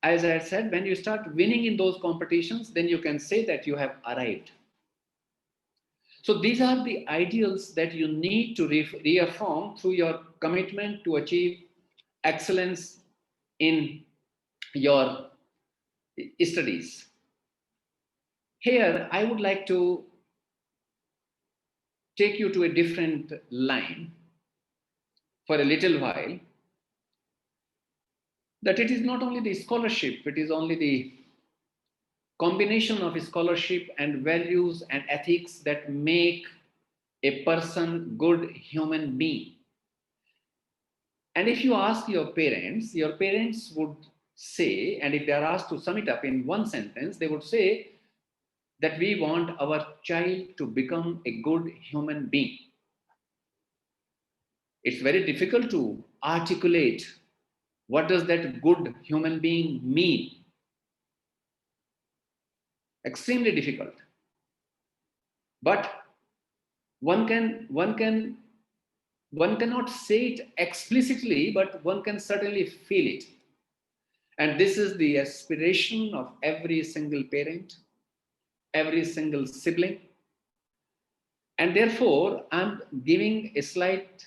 as I said, when you start winning in those competitions, then you can say that you have arrived. So these are the ideals that you need to reaffirm through your commitment to achieve excellence in your studies. Here, I would like to take you to a different line for a little while, that it is not only the scholarship, it is only the combination of scholarship and values and ethics that make a person good human being. And if you ask your parents would say, and if they are asked to sum it up in one sentence, they would say that we want our child to become a good human being. It's very difficult to articulate what does that good human being mean. Extremely difficult. But one cannot say it explicitly, but one can certainly feel it. And this is the aspiration of every single parent, every single sibling. And therefore, I'm giving a slight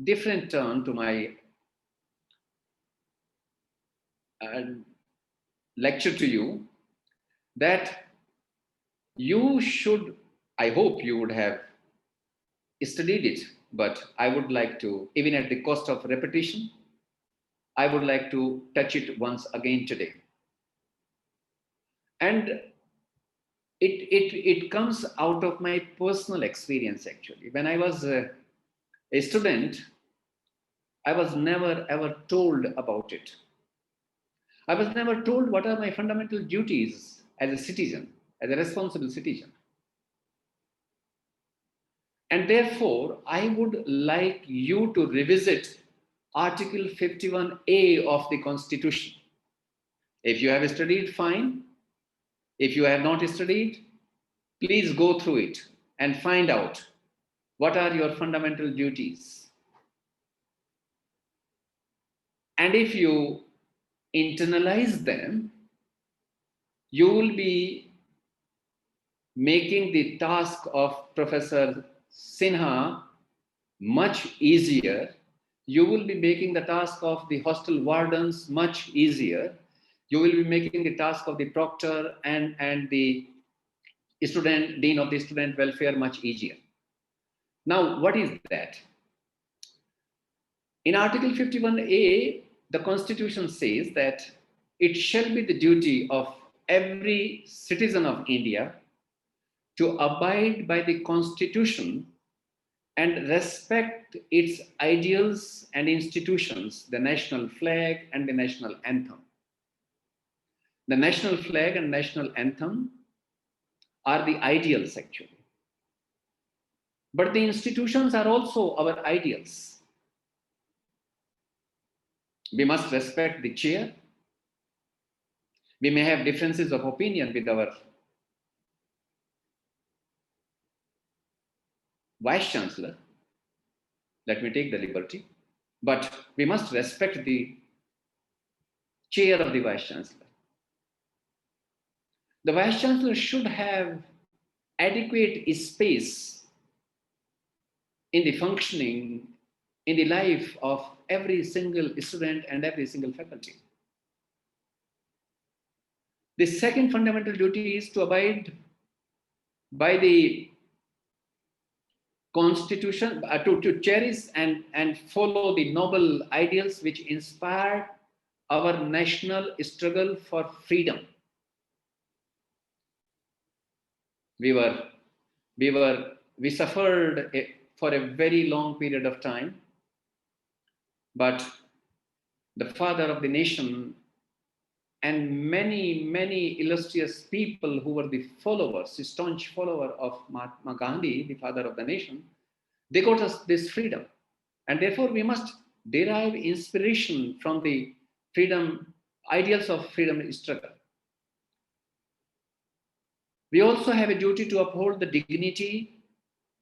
different turn to my lecture to you, that you should, I hope you would have studied it, but I would like to, even at the cost of repetition, I would like to touch it once again today. And it comes out of my personal experience, actually. When I was a student, I was never ever told about it. I was never told what are my fundamental duties as a citizen, as a responsible citizen. And therefore, I would like you to revisit Article 51A of the Constitution. If you have studied, fine. If you have not studied, please go through it and find out what are your fundamental duties. And if you internalize them, you will be making the task of Professor Sinha much easier. You will be making the task of the hostel wardens much easier. You will be making the task of the proctor and the dean of the student welfare much easier. Now, what is that? In Article 51A, the Constitution says that it shall be the duty of every citizen of India to abide by the Constitution and respect its ideals and institutions, the national flag and the national anthem. The national flag and national anthem are the ideals actually. But the institutions are also our ideals. We must respect the chair. We may have differences of opinion with our Vice Chancellor. Let me take the liberty. But we must respect the chair of the Vice Chancellor. The Vice Chancellor should have adequate space in the functioning, in the life of every single student and every single faculty. The second fundamental duty is to abide by the Constitution, to cherish and follow the noble ideals which inspired our national struggle for freedom. We suffered for a very long period of time, but the father of the nation and many illustrious people who were the followers, staunch follower of Mahatma Gandhi, the father of the nation, they got us this freedom. And therefore we must derive inspiration from the freedom, ideals of freedom struggle. We also have a duty to uphold the dignity,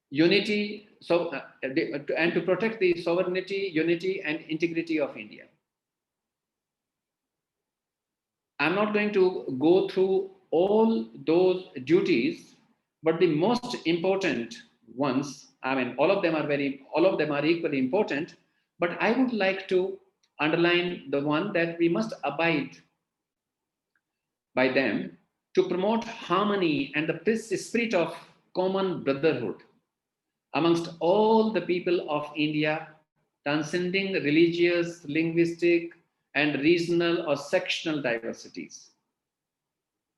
unity, and to protect the sovereignty, unity, and integrity of India. I'm not going to go through all those duties, but the most important ones, I mean, all of them are equally important, but I would like to underline the one that we must abide by them to promote harmony and the spirit of common brotherhood amongst all the people of India, transcending religious, linguistic, and regional or sectional diversities,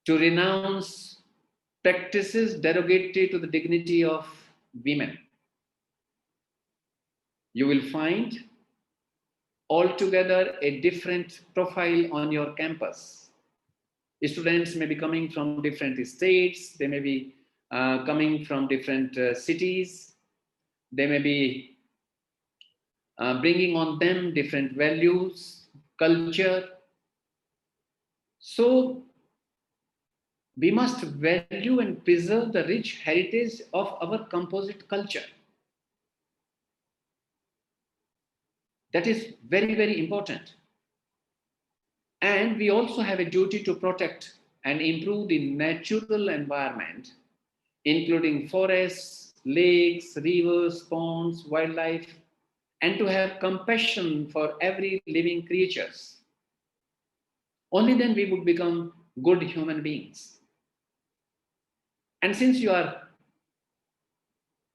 to renounce practices derogatory to the dignity of women. You will find altogether a different profile on your campus. Students may be coming from different states, they may be coming from different cities, they may be bringing on them different values, culture. So we must value and preserve the rich heritage of our composite culture. That is very, very important. And we also have a duty to protect and improve the natural environment, including forests, lakes, rivers, ponds, wildlife, and to have compassion for every living creatures. Only then we would become good human beings. And since you are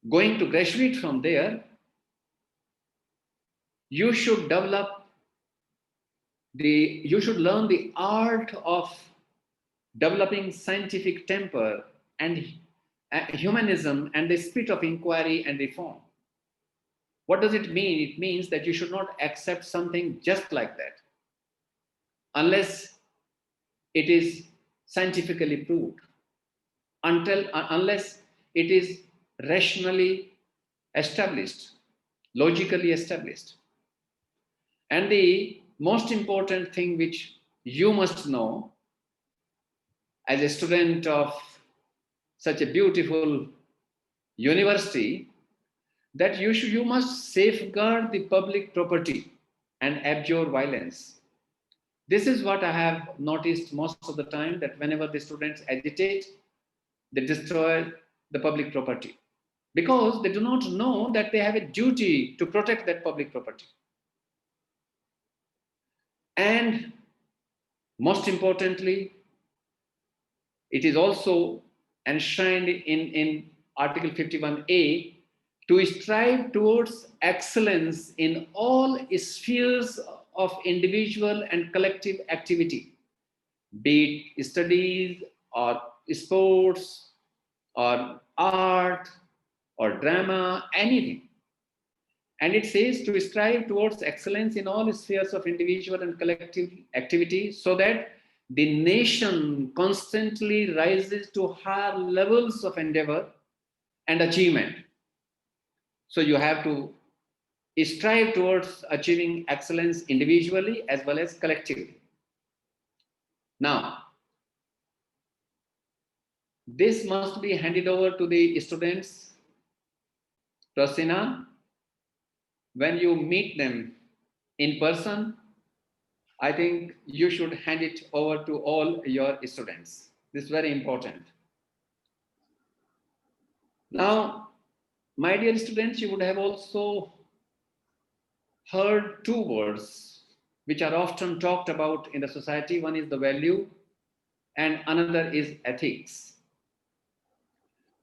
going to graduate from there, you should learn the art of developing scientific temper and humanism and the spirit of inquiry and reform. What does it mean? It means that you should not accept something just like that unless it is scientifically proved, unless it is rationally established, logically established. And the most important thing which you must know, as a student of such a beautiful university, that you must safeguard the public property and abjure violence. This is what I have noticed most of the time, that whenever the students agitate, they destroy the public property because they do not know that they have a duty to protect that public property. And most importantly, it is also enshrined in Article 51A to strive towards excellence in all spheres of individual and collective activity, be it studies or sports or art or drama, anything. And it says to strive towards excellence in all spheres of individual and collective activity, so that the nation constantly rises to higher levels of endeavor and achievement. So you have to strive towards achieving excellence individually as well as collectively. Now, this must be handed over to the students, Rosina. When you meet them in person, I think you should hand it over to all your students. This is very important. Now, my dear students, you would have also heard two words which are often talked about in the society. One is the value and another is ethics.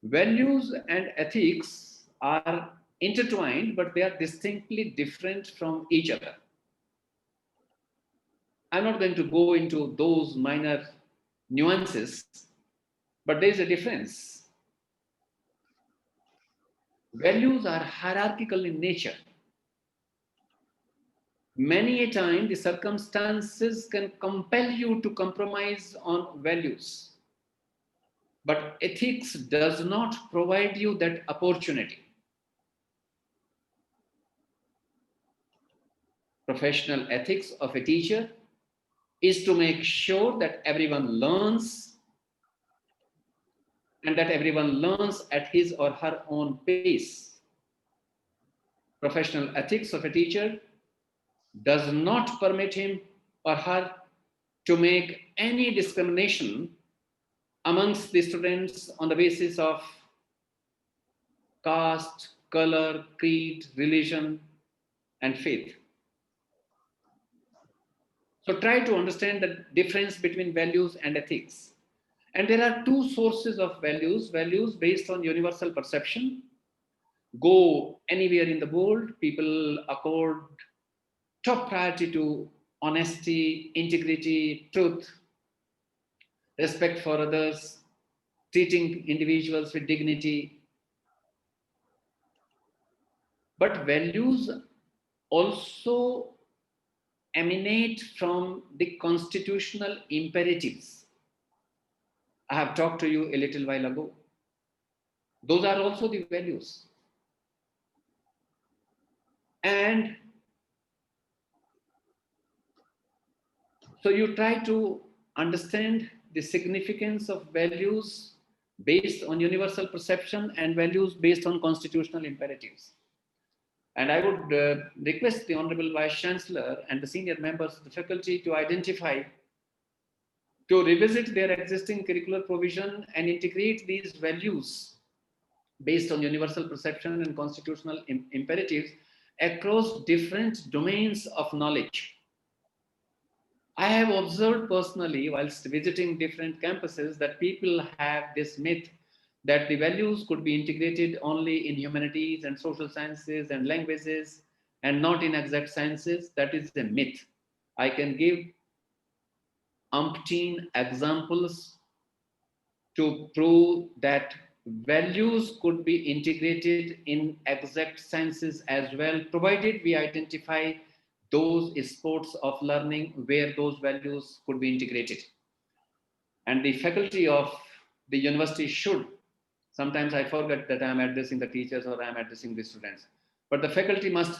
Values and ethics are intertwined, but they are distinctly different from each other. I'm not going to go into those minor nuances, but there is a difference. Values are hierarchical in nature. Many a time, the circumstances can compel you to compromise on values. But ethics does not provide you that opportunity. Professional ethics of a teacher is to make sure that everyone learns and that everyone learns at his or her own pace. Professional ethics of a teacher does not permit him or her to make any discrimination amongst the students on the basis of caste, color, creed, religion, and faith. So try to understand the difference between values and ethics. And there are two sources of values based on universal perception. Go anywhere in the world, people accord top priority to honesty, integrity, truth, respect for others, treating individuals with dignity. But values also emanate from the constitutional imperatives. I have talked to you a little while ago. Those are also the values. And so you try to understand the significance of values based on universal perception and values based on constitutional imperatives. And I would request the Honorable Vice Chancellor and the senior members of the faculty to identify, to revisit their existing curricular provision and integrate these values based on universal perception and constitutional imperatives across different domains of knowledge. I have observed personally whilst visiting different campuses that people have this myth that the values could be integrated only in humanities and social sciences and languages and not in exact sciences. That is a myth. I can give umpteen examples to prove that values could be integrated in exact sciences as well, provided we identify those sports of learning where those values could be integrated. And the faculty of the university should, sometimes I forget that I'm addressing the teachers or I'm addressing the students, but the faculty must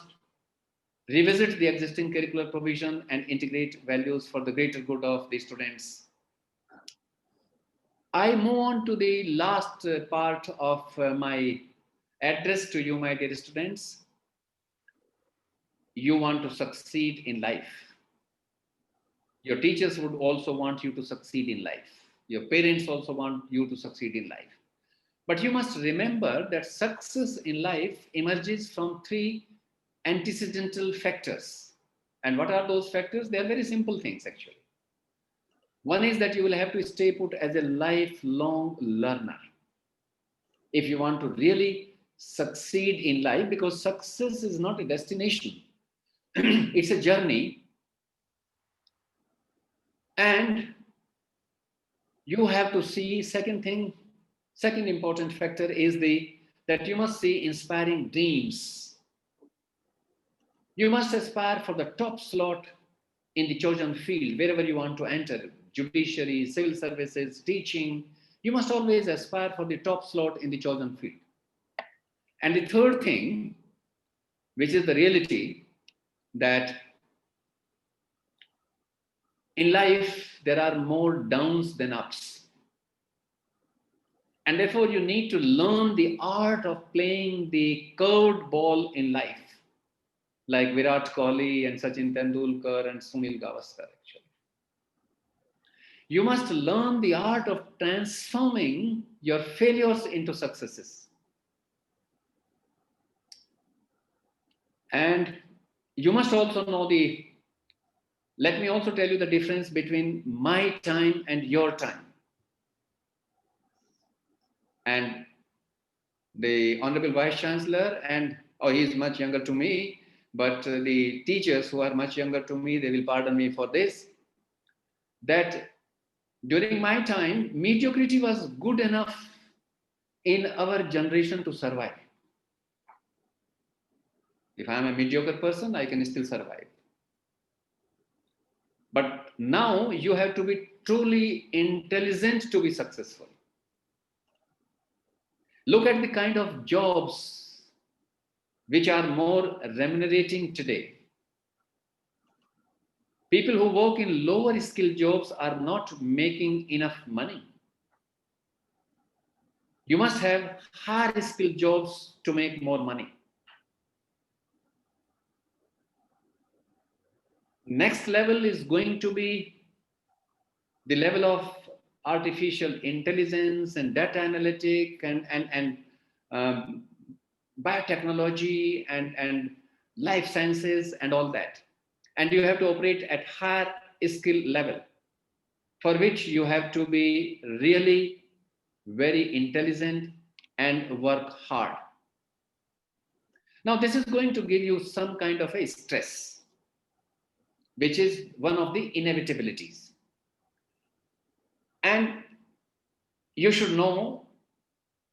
revisit the existing curricular provision and integrate values for the greater good of the students. I move on to the last part of my address to you, my dear students. You want to succeed in life. Your teachers would also want you to succeed in life. Your parents also want you to succeed in life. But you must remember that success in life emerges from three antecedental factors. And what are those factors? They are very simple things, actually. One is that you will have to stay put as a lifelong learner if you want to really succeed in life, because success is not a destination. It's a journey. And you have to see, second important factor is that you must see inspiring dreams. You must aspire for the top slot in the chosen field, wherever you want to enter, judiciary, civil services, teaching. You must always aspire for the top slot in the chosen field. And the third thing, which is the reality, that in life there are more downs than ups. And therefore you need to learn the art of playing the curved ball in life, like Virat Kohli and Sachin Tendulkar and Sunil Gavaskar, actually. You must learn the art of transforming your failures into successes. And you must also know let me also tell you the difference between my time and your time. And the Honorable Vice Chancellor, he is much younger to me, but the teachers who are much younger to me, they will pardon me for this, that during my time, mediocrity was good enough in our generation to survive. If I am a mediocre person, I can still survive. But now you have to be truly intelligent to be successful. Look at the kind of jobs which are more remunerating today. People who work in lower skill jobs are not making enough money. You must have higher skill jobs to make more money. Next level is going to be the level of artificial intelligence and data analytic and biotechnology and life sciences and all that. And you have to operate at higher skill level, for which you have to be really very intelligent and work hard. Now, this is going to give you some kind of a stress, which is one of the inevitabilities. And you should know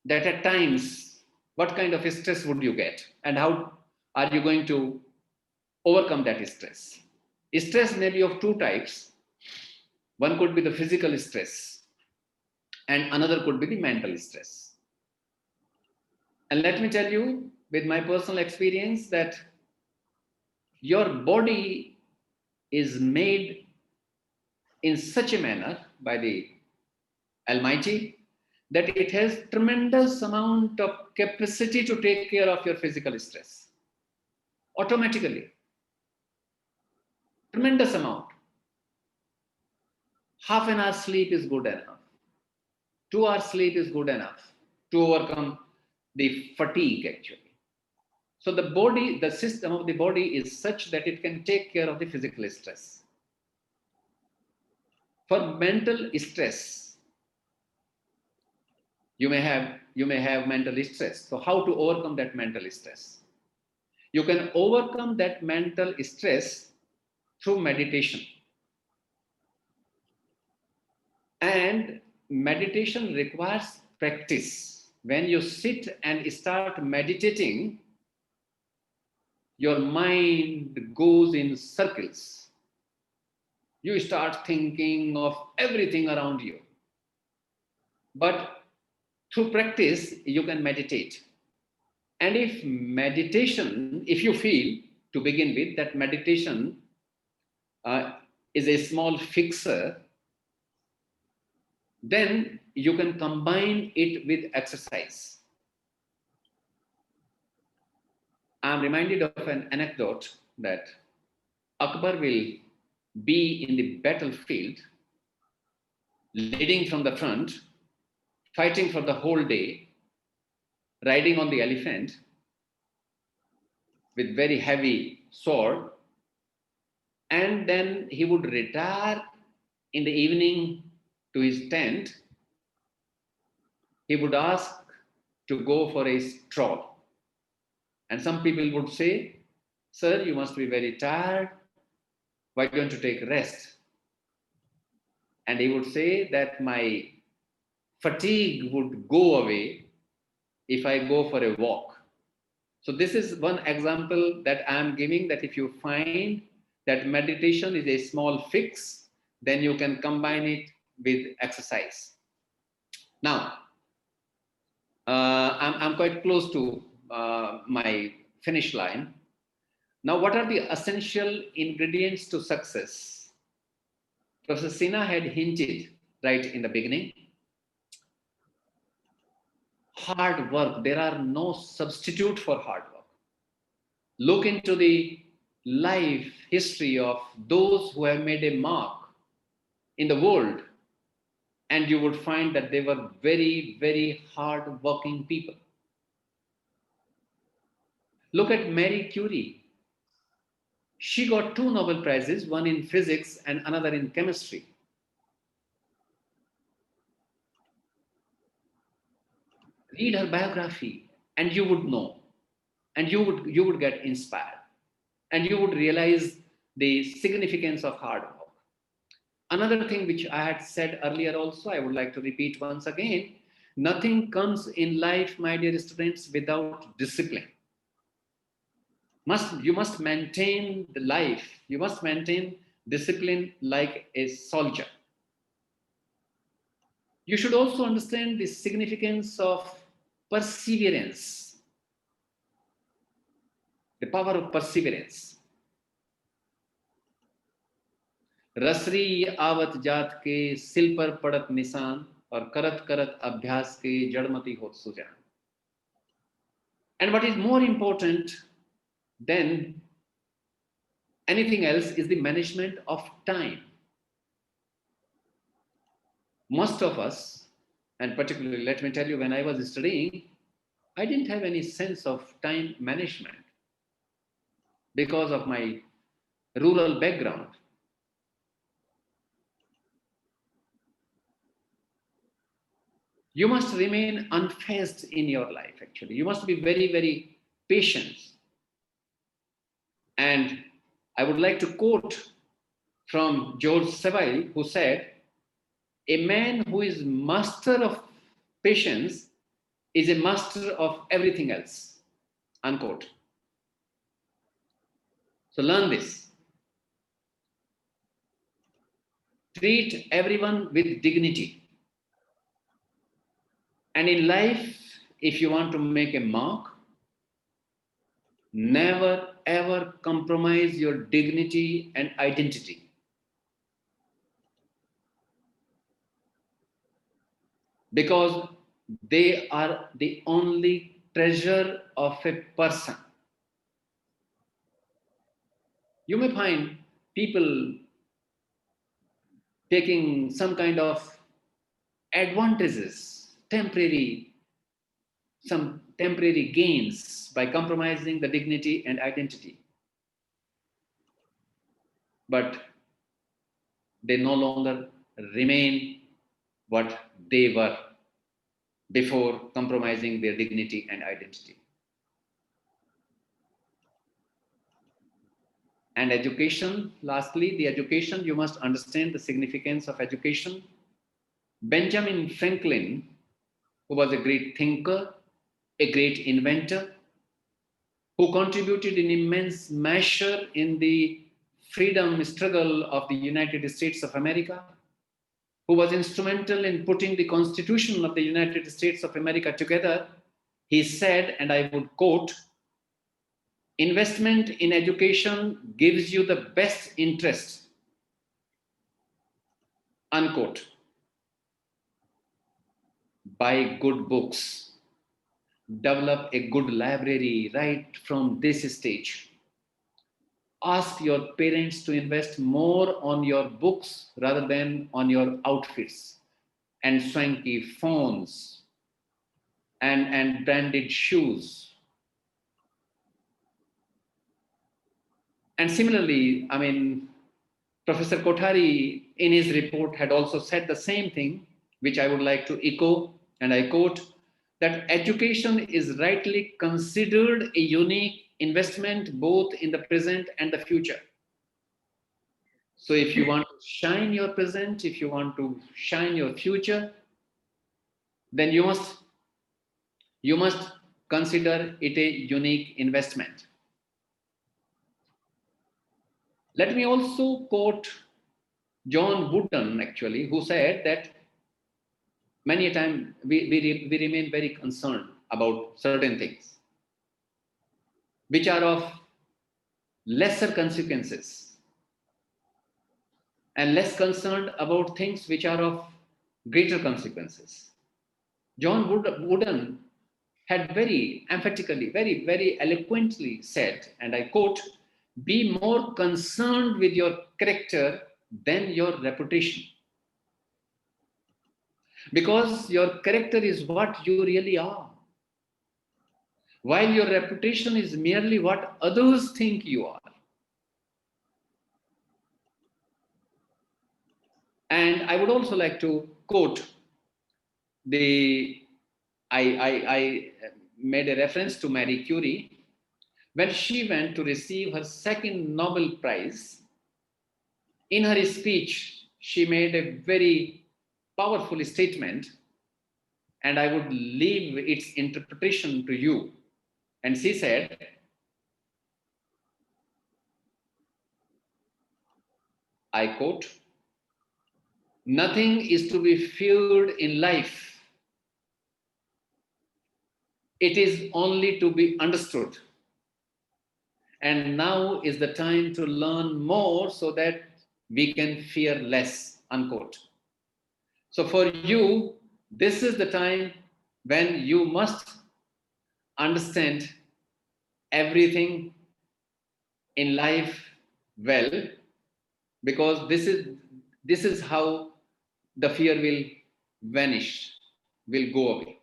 that at times, what kind of stress would you get and how are you going to overcome that stress? Stress may be of two types. One could be the physical stress and another could be the mental stress. And let me tell you, with my personal experience, that your body is made in such a manner by the Almighty that it has tremendous amount of capacity to take care of your physical stress automatically. Tremendous amount. Half an hour sleep is good enough. 2 hours sleep is good enough to overcome the fatigue, actually. So the body, the system of the body is such that it can take care of the physical stress. For mental stress, you may have mental stress. So how to overcome that mental stress? You can overcome that mental stress through meditation. And meditation requires practice. When you sit and start meditating, your mind goes in circles. You start thinking of everything around you. But through practice, you can meditate. And if you feel to begin with, that meditation is a small fixer, then you can combine it with exercise. I'm reminded of an anecdote that Akbar will be in the battlefield, leading from the front, fighting for the whole day, riding on the elephant with very heavy sword, and then he would retire in the evening to his tent. He would ask to go for a stroll. And some people would say, "Sir, you must be very tired. Why don't you take rest?" And he would say that my fatigue would go away if I go for a walk. So this is one example that I am giving, that if you find that meditation is a small fix, then you can combine it with exercise. Now, I'm quite close to my finish line. Now, what are the essential ingredients to success? Professor Sinha had hinted right in the beginning. Hard work. There are no substitute for hard work. Look into the life history of those who have made a mark in the world, and you would find that they were very, very hard working people. Look at Marie Curie. She got 2 Nobel Prizes, one in physics and another in chemistry. Read her biography and you would know, and you would get inspired, and you would realize the significance of hard work. Another thing which I had said earlier also, I would like to repeat once again: nothing comes in life, my dear students, without discipline. You must maintain the life, you must maintain discipline like a soldier. You should also understand the significance of perseverance, the power of perseverance. रसरी आवत जात के सिल पर पड़त निशान, और करत करत अभ्यास के जड़मती होत Sujan. And what is more important than anything else is the management of time. Most of us, and particularly let me tell you, when I was studying, I didn't have any sense of time management because of my rural background. You must remain unfazed in your life, actually. You must be very, very patient. And I would like to quote from George Savile, who said, "A man who is master of patience is a master of everything else," unquote. So learn this. Treat everyone with dignity. And in life, if you want to make a mark, never ever compromise your dignity and identity. Because they are the only treasure of a person. You may find people taking some kind of advantages, some temporary gains by compromising the dignity and identity. But they no longer remain what they were before compromising their dignity and identity. And education, lastly, the education, you must understand the significance of education. Benjamin Franklin, who was a great thinker, a great inventor, who contributed in immense measure in the freedom struggle of the United States of America, who was instrumental in putting the Constitution of the United States of America together, he said, and I would quote, investment in education gives you the best interest, unquote. Buy good books, develop a good library right from this stage. Ask your parents to invest more on your books rather than on your outfits and swanky phones and branded shoes. And similarly, I mean, Professor Kothari in his report had also said the same thing, which I would like to echo, and I quote, that education is rightly considered a unique investment both in the present and the future. So if you want to shine your present, if you want to shine your future, then you must consider it a unique investment. Let me also quote John Wooden, actually, who said that many a time we remain very concerned about certain things which are of lesser consequences and less concerned about things which are of greater consequences. John Wooden had very emphatically, very, very eloquently said, and I quote, "Be more concerned with your character than your reputation." Because your character is what you really are, while your reputation is merely what others think you are. And I would also like to quote I made a reference to Marie Curie. When she went to receive her second Nobel Prize, in her speech, she made a very powerful statement, and I would leave its interpretation to you. And she said, I quote, "Nothing is to be feared in life. It is only to be understood. And now is the time to learn more so that we can fear less," unquote. So for you, this is the time when you must understand everything in life well, because this is how the fear will vanish, will go away.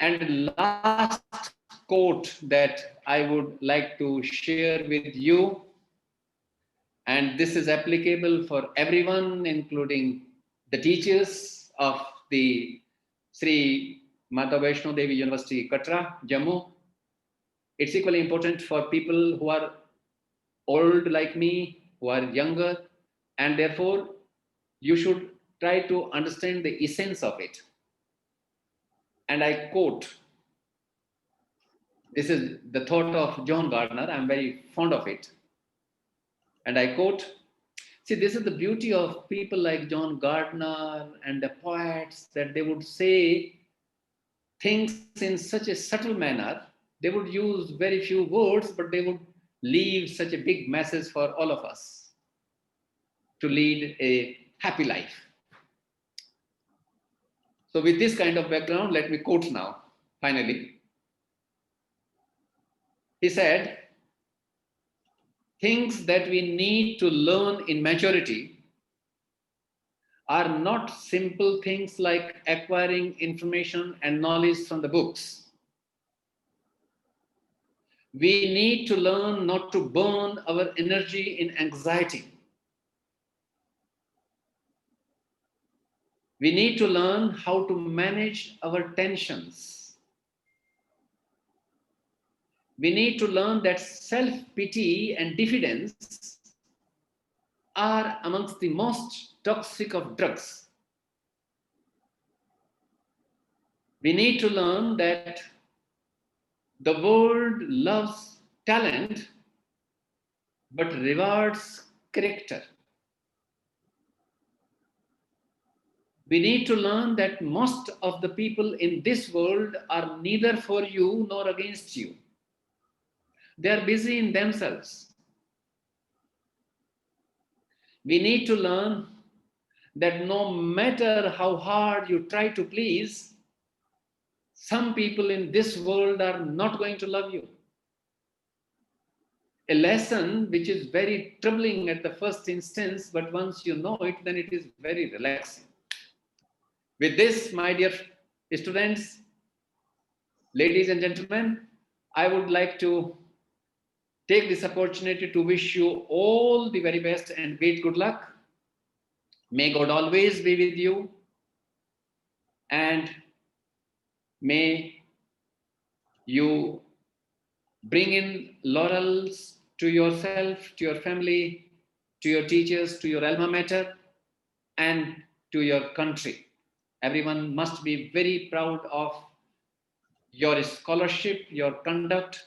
And last quote that I would like to share with you, and this is applicable for everyone, including the teachers of the Sri Mata Vaishno Devi University, Katra, Jammu. It's equally important for people who are old like me, who are younger, and therefore you should try to understand the essence of it. And I quote, this is the thought of John Gardner. I'm very fond of it. And I quote, see, this is the beauty of people like John Gardner and the poets, that they would say things in such a subtle manner. They would use very few words, but they would leave such a big message for all of us to lead a happy life. So with this kind of background, let me quote now, finally. He said, "Things that we need to learn in maturity are not simple things like acquiring information and knowledge from the books. We need to learn not to burn our energy in anxiety. We need to learn how to manage our tensions. We need to learn that self-pity and diffidence are amongst the most toxic of drugs. We need to learn that the world loves talent but rewards character. We need to learn that most of the people in this world are neither for you nor against you. They are busy in themselves. We need to learn that no matter how hard you try to please, some people in this world are not going to love you. A lesson which is very troubling at the first instance, but once you know it, then it is very relaxing. With this, my dear students, ladies and gentlemen, I would like to take this opportunity to wish you all the very best and great good luck. May God always be with you, and may you bring in laurels to yourself, to your family, to your teachers, to your alma mater, and to your country. Everyone must be very proud of your scholarship, your conduct,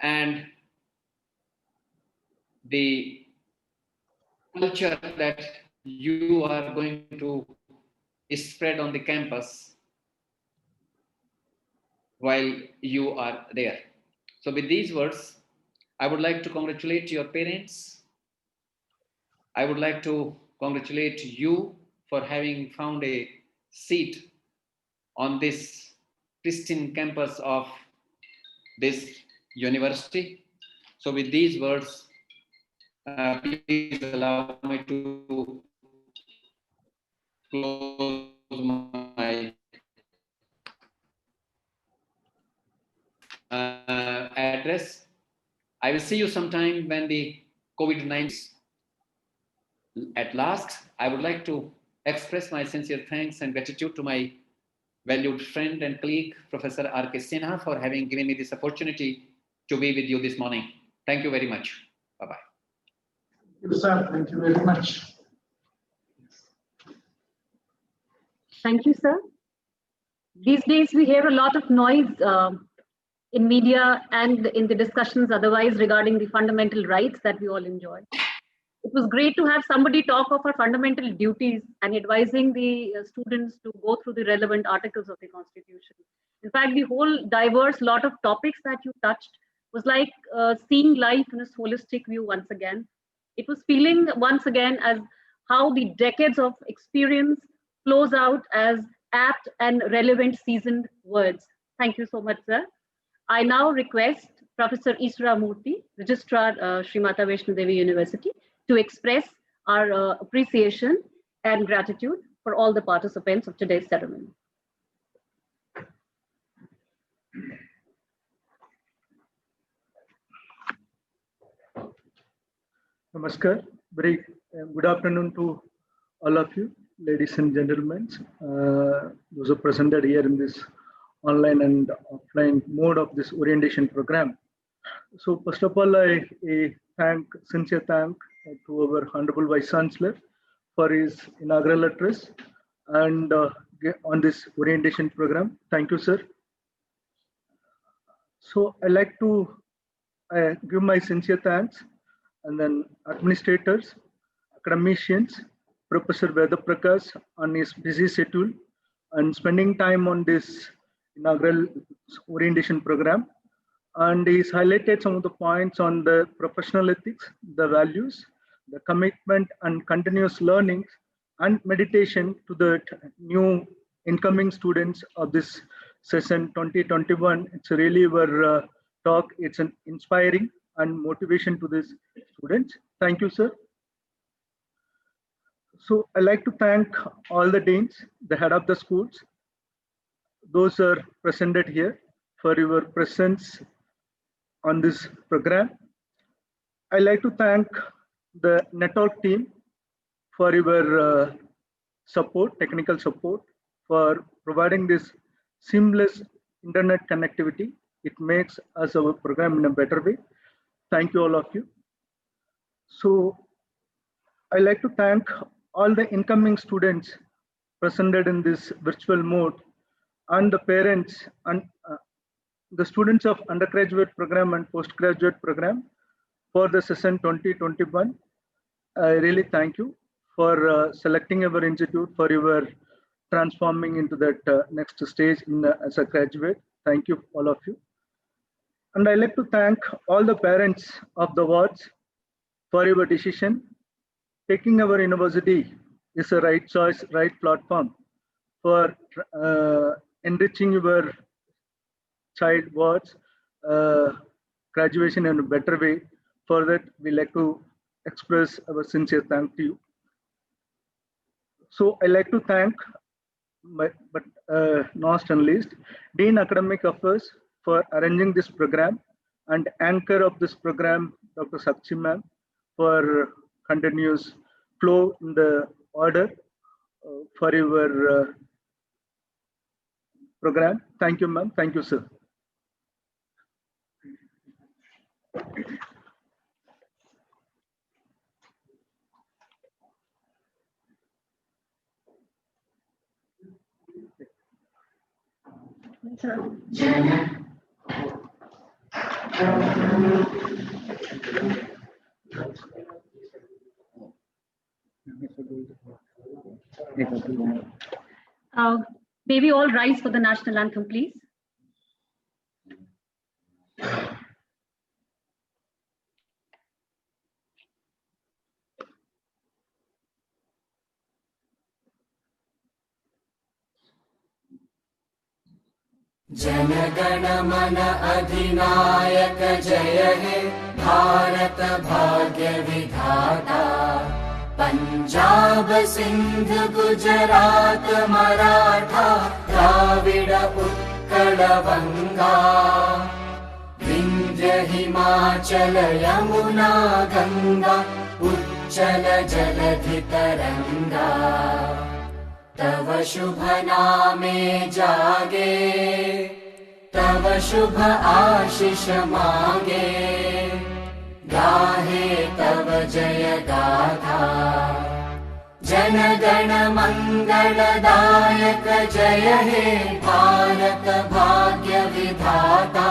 and the culture that you are going to spread on the campus while you are there. So with these words, I would like to congratulate your parents. I would like to congratulate you for having found a seat on this pristine campus of this university. So with these words, please allow me to close my address. I will see you sometime when the COVID-19 at last. I would like to express my sincere thanks and gratitude to my valued friend and colleague, Professor R.K. Sinha, for having given me this opportunity to be with you this morning. Thank you very much. Bye-bye. Thank you, sir. Thank you very much. Thank you, sir. These days, we hear a lot of noise in media and in the discussions otherwise regarding the fundamental rights that we all enjoy. It was great to have somebody talk of our fundamental duties and advising the students to go through the relevant articles of the Constitution. In fact, the whole diverse lot of topics that you touched was like seeing life in a holistic view once again. It was feeling once again as how the decades of experience flows out as apt and relevant seasoned words. Thank you so much, sir. I now request Professor Isra Murthy, Registrar Sri Mata Vaishno Devi University, to express our appreciation and gratitude for all the participants of today's ceremony. Namaskar. Very good afternoon to all of you, ladies and gentlemen, those who presented here in this online and offline mode of this orientation program. So first of all, I sincere thank to our Honorable Vice Chancellor for his inaugural address and on this orientation program. Thank you, sir. So I like to give my sincere thanks and then administrators, academicians, Professor Veda Prakash on his busy schedule and spending time on this inaugural orientation program. And he's highlighted some of the points on the professional ethics, the values, the commitment and continuous learning and meditation to the new incoming students of this session 2021. It's really our talk. It's an inspiring and motivation to these students. Thank you, sir. So I'd like to thank all the deans, the head of the schools, those are presented here for your presence on this program. I'd like to thank the network team for your support, technical support, for providing this seamless internet connectivity. It makes us our program in a better way. Thank you, all of you. So I'd like to thank all the incoming students presented in this virtual mode and the parents and the students of undergraduate program and postgraduate program for the session 2021. I really thank you for selecting our institute, for your transforming into that next stage as a graduate. Thank you, all of you. And I'd like to thank all the parents of the wards for your decision. Taking our university is a right choice, right platform for enriching your child wards graduation in a better way. For that, we like to express our sincere thanks to you. So I like to thank, but last and least, Dean Academic Affairs for arranging this program, and anchor of this program, Dr. Sakshi ma'am, for continuous flow in the order for your program. Thank you, ma'am. Thank you, sir. May we all rise for the national anthem, please? Jana Gana मन अधिनायक जय हे भारत भाग्य विधाता पंजाब सिंध गुजरात मराठा द्राविड उत्कल बंगा विंध्य हिमाचल यमुना गंगा उच्चल जलधि तरंगा तव शुभ नामे जागे तव शुभ आशीष मांगे गाहे तव जय गाथा जन गण मंगलदायक जय हे भारत भाग्य विधाता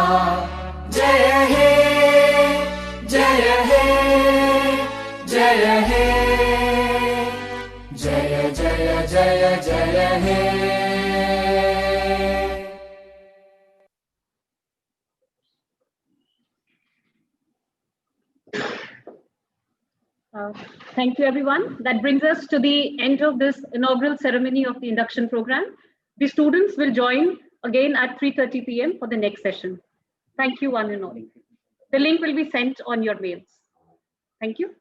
जय हे जय हे जय हे जय जय जय जय हे Thank you, everyone. That brings us to the end of this inaugural ceremony of the induction program. The students will join again at 3:30 p.m. for the next session. Thank you, one and all. The link will be sent on your mails. Thank you.